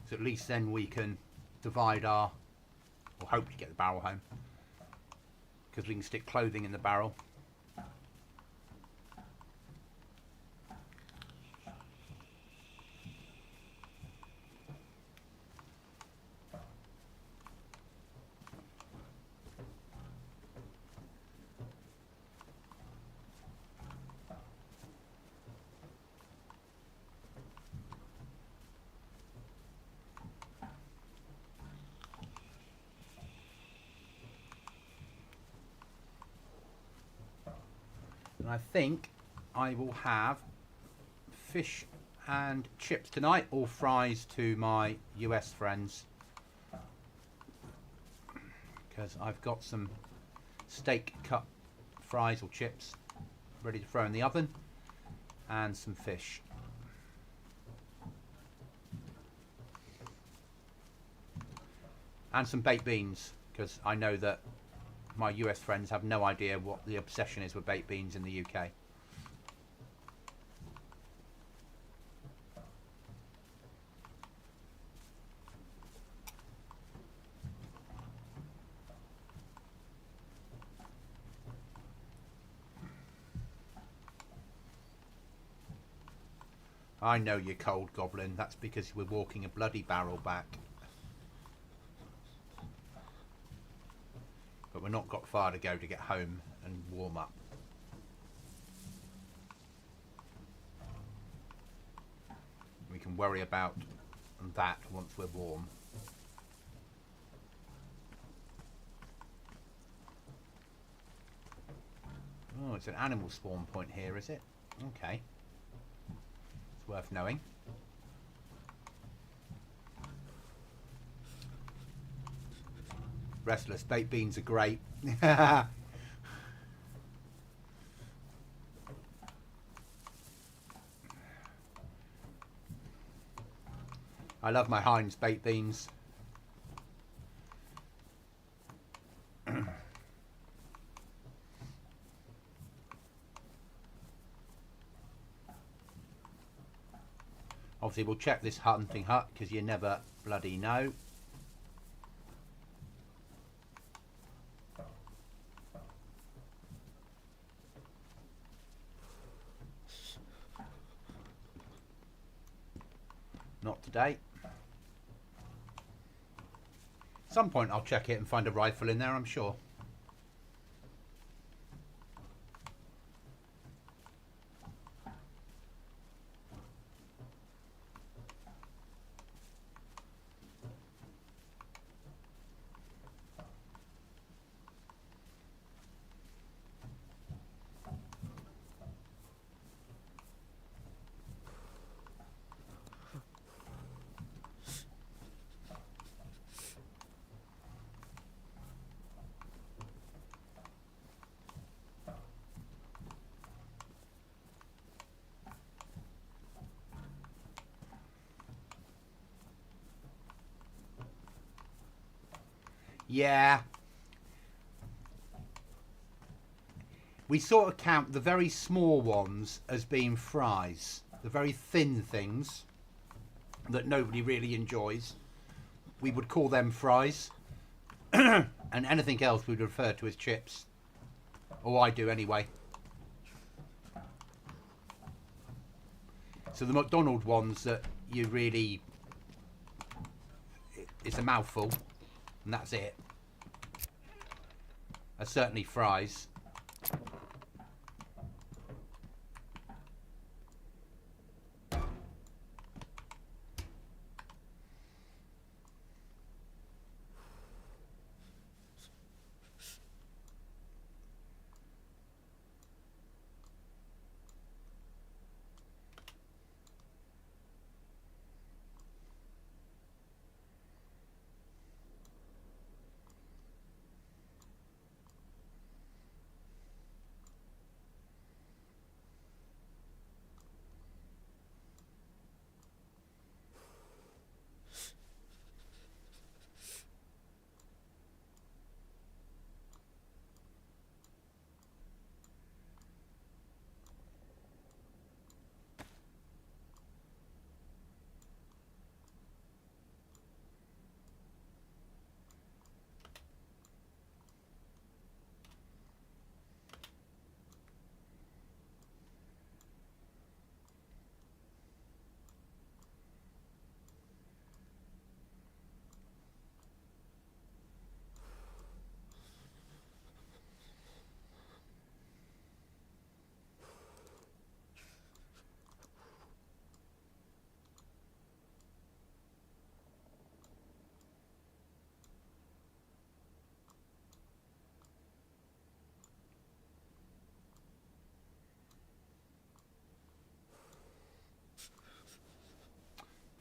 So at least then we can divide our, or hope to get the barrel home, because we can stick clothing in the barrel. And I think I will have fish and chips tonight, or fries to my US friends, because I've got some steak cut fries or chips ready to throw in the oven, and some fish. And some baked beans, because I know that my US friends have no idea what the obsession is with baked beans in the UK. I know you're cold, Goblin. That's because we're walking a bloody barrel back. But we've not got far to go to get home and warm up. We can worry about that once we're warm. Oh, it's an animal spawn point here, is it? Okay. It's worth knowing. Restless, baked beans are great. I love my Heinz baked beans. Obviously, we'll check this hunting hut because you never bloody know. Not today. At some point I'll check it and find a rifle in there, I'm sure. Yeah. We sort of count the very small ones as being fries. The very thin things that nobody really enjoys. We would call them fries. And anything else we would refer to as chips. Or I do anyway. So the McDonald's ones that you really... it's a mouthful. And that's it. Are certainly fries.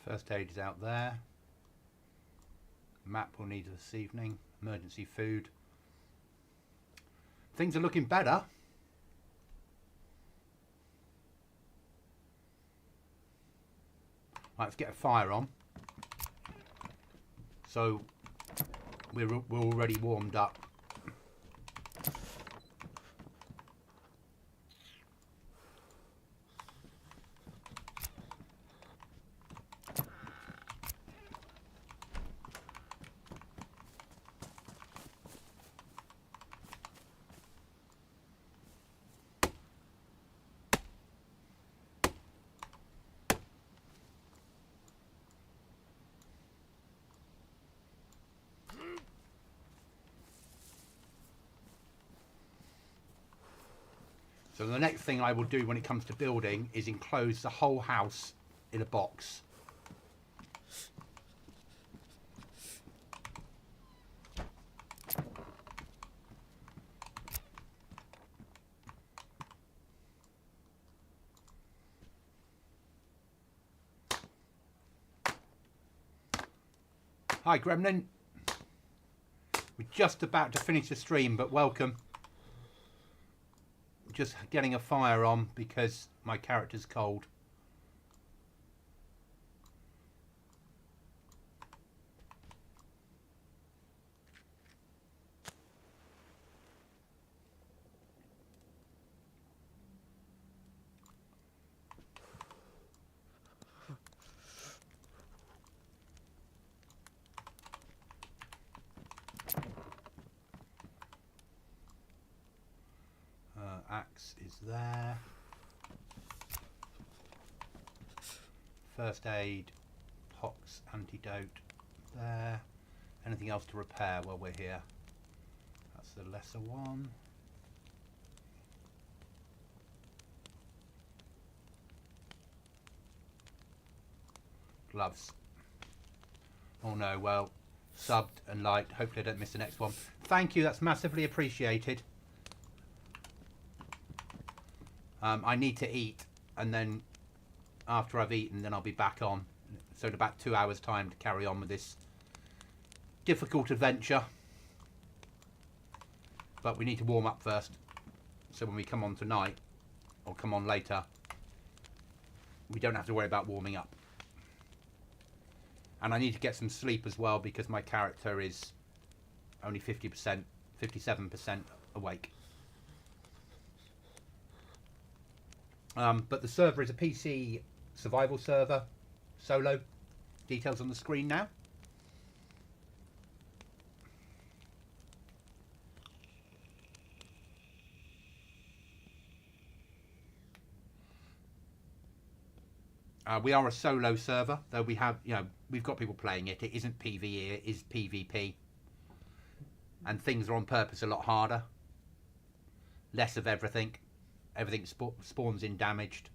First aid is out there. Map we'll need this evening. Emergency food. Things are looking better. Right, let's get a fire on. So we're already warmed up. So the next thing I will do when it comes to building is enclose the whole house in a box. Hi Gremlin. We're just about to finish the stream, but welcome. Just getting a fire on because my character's cold. Axe is there. First aid, pox, antidote there. Anything else to repair while we're here? That's the lesser one. Gloves. Oh no, well, subbed and liked. Hopefully I don't miss the next one. Thank you, that's massively appreciated. I need to eat, and then after I've eaten, then I'll be back on. So in about 2 hours' time to carry on with this difficult adventure. But we need to warm up first. So when we come on tonight, or come on later, we don't have to worry about warming up. And I need to get some sleep as well, because my character is only 50%, 57% awake. But the server is a PC survival server, solo. Details on the screen now. We are a solo server, though we have, we've got people playing it. It isn't PvE, it is PvP. And things are on purpose a lot harder. Less of everything. Everything spawns in damaged.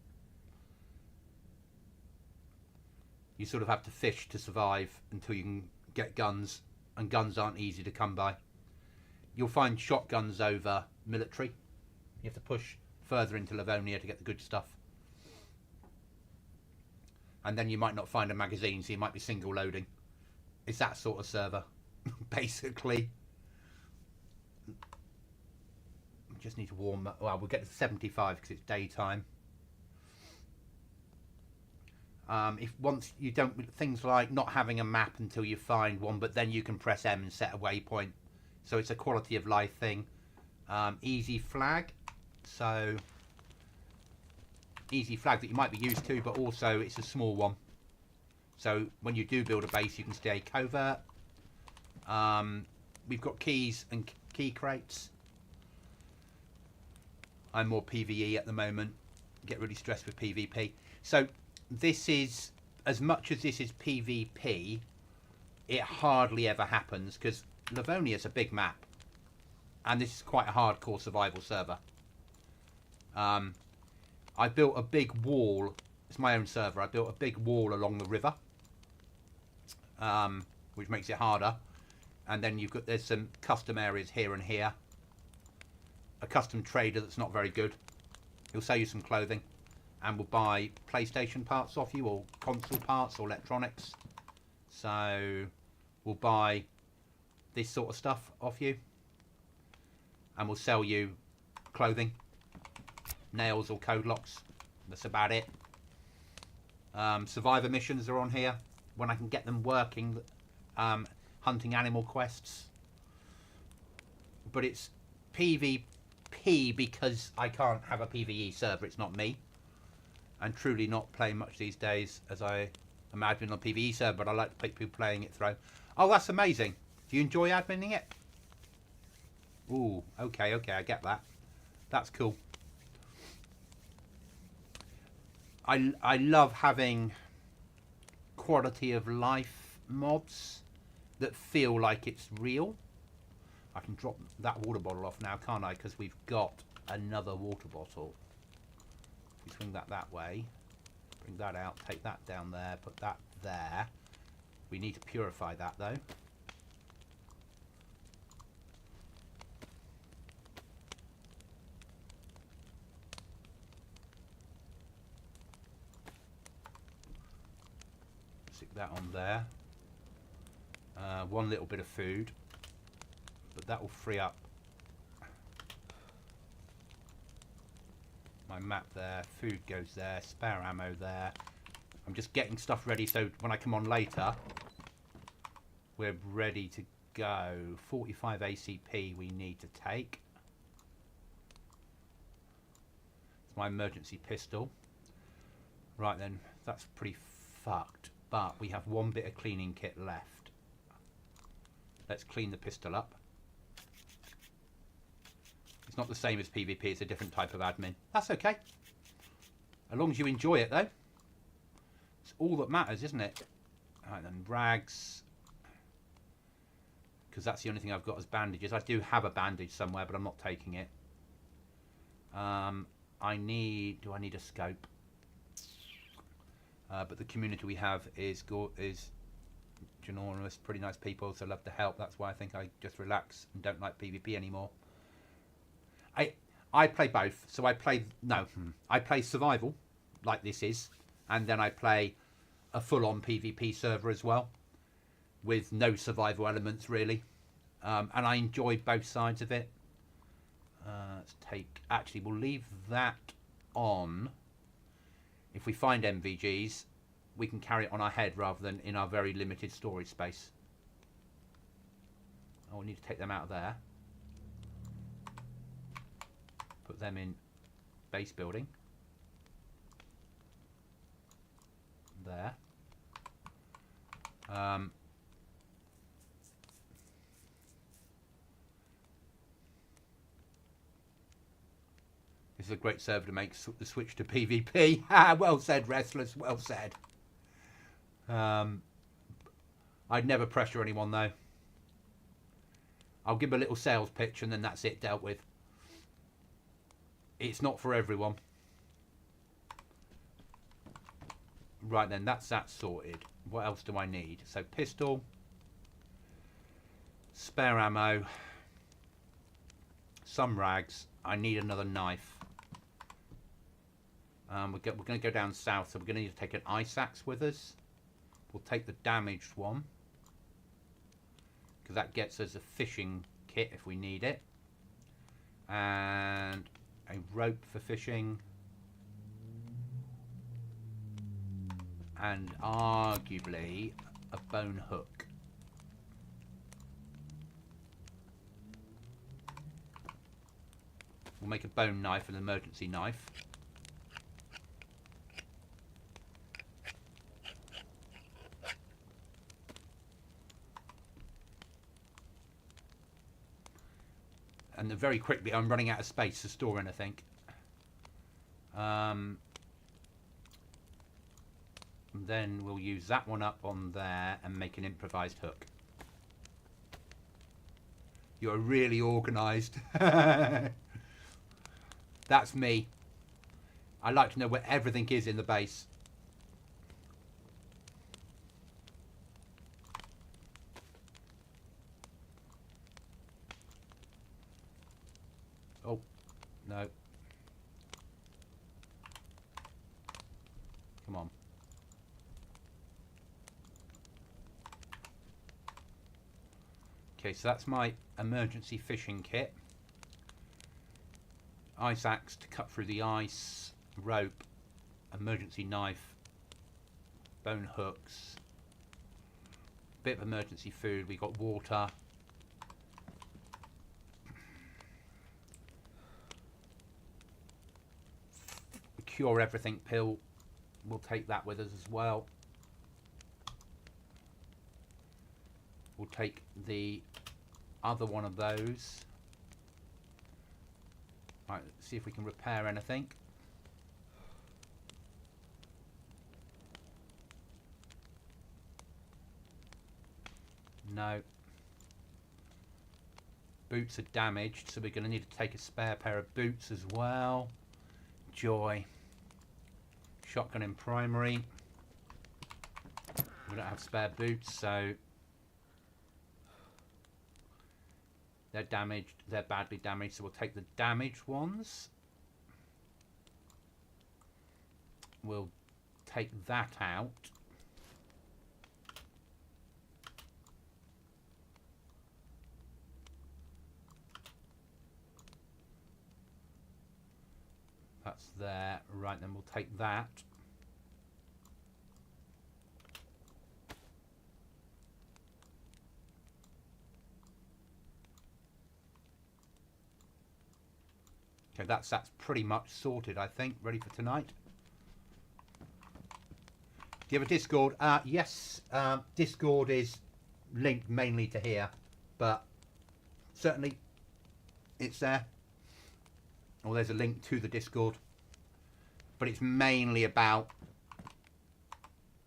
You sort of have to fish to survive until you can get guns, and guns aren't easy to come by. You'll find shotguns over military. You have to push further into Livonia to get the good stuff. And then you might not find a magazine, so you might be single loading. It's that sort of server, basically. Just need to warm up. Well, we'll get to 75 because it's daytime. If once you don't, things like not having a map until you find one, but then you can press M and set a waypoint. So it's a quality of life thing. Easy flag. So easy flag that you might be used to, but also it's a small one. So when you do build a base, you can stay covert. We've got keys and key crates. I'm more PvE at the moment. Get really stressed with PvP. So this is, as much as this is PvP, it hardly ever happens because Livonia is a big map. And this is quite a hardcore survival server. I built a big wall. It's my own server. I built a big wall along the river. Which makes it harder. And then there's some custom areas here and here. A custom trader that's not very good. He'll sell you some clothing. and will buy PlayStation parts off you, or console parts, or electronics. So we'll buy this sort of stuff off you, and we'll sell you clothing, nails or code locks. That's about it. Survivor missions are on here when I can get them working. Hunting animal quests, but it's PvP because I can't have a PvE server. It's not me, and truly not playing much these days as I am admin on PvE server, but I like to people playing it through. Oh, that's amazing. Do you enjoy adminning it? Ooh, okay, I get that. That's cool. I love having quality of life mods that feel like it's real. I can drop that water bottle off now, can't I? Because we've got another water bottle. If we swing that way, bring that out, take that down there, put that there. We need to purify that though. Stick that on there. One little bit of food, but that will free up my map there. Food goes there, spare ammo there. I'm just getting stuff ready so when I come on later, we're ready to go. 45 ACP we need to take. It's my emergency pistol. Right then, that's pretty fucked, but we have one bit of cleaning kit left. Let's clean the pistol up. It's not the same as PvP, it's a different type of admin. That's okay. As long as you enjoy it though. It's all that matters, isn't it? Alright then, rags. Because that's the only thing I've got as bandages. I do have a bandage somewhere, but I'm not taking it. Do I need a scope? But the community we have is ginormous, pretty nice people, so love to help. That's why I think I just relax and don't like PvP anymore. I play both. So I play survival, like this is, and then I play a full-on PvP server as well, with no survival elements really. And I enjoy both sides of it. Let's actually we'll leave that on. If we find MVGs, we can carry it on our head rather than in our very limited storage space. Oh, we need to take them out of there. Put them in base building. There. This is a great server to make the switch to PvP. Well said, Restless. Well said. I'd never pressure anyone though. I'll give a little sales pitch and then that's it, dealt with. It's not for everyone. Right then, that's that sorted. What else do I need? So pistol, spare ammo, some rags. I need another knife. We're going to go down south, so we're going to need to take an ice axe with us. We'll take the damaged one, because that gets us a fishing kit if we need it. And a rope for fishing. And arguably a bone hook. We'll make a bone knife, an emergency knife. And then very quickly, I'm running out of space to store anything. Then we'll use that one up on there and make an improvised hook. You're really organised. That's me. I like to know where everything is in the base. Oh, no. Come on. Okay, so that's my emergency fishing kit. Ice axe to cut through the ice, rope, emergency knife, bone hooks, bit of emergency food. We got water. Cure everything pill. We'll take that with us as well. We'll take the other one of those. Right, let's see if we can repair anything. No. Boots are damaged, so we're going to need to take a spare pair of boots as well. Joy. Shotgun in primary. We don't have spare boots, so they're damaged. They're badly damaged, so we'll take the damaged ones. We'll take that out. That's there. Right, then we'll take that. Okay, that's pretty much sorted, I think. Ready for tonight. Do you have a Discord? Yes, Discord is linked mainly to here, but certainly it's there. Or there's a link to the Discord, but it's mainly about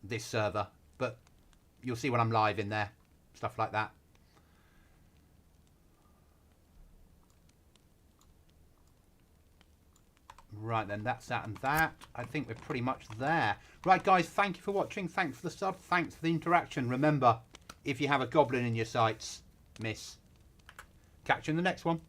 this server. But you'll see when I'm live in there, stuff like that. Right then, that's that and that. I think we're pretty much there. Right guys, thank you for watching. Thanks for the sub. Thanks for the interaction. Remember, if you have a goblin in your sights, miss. Catch you in the next one.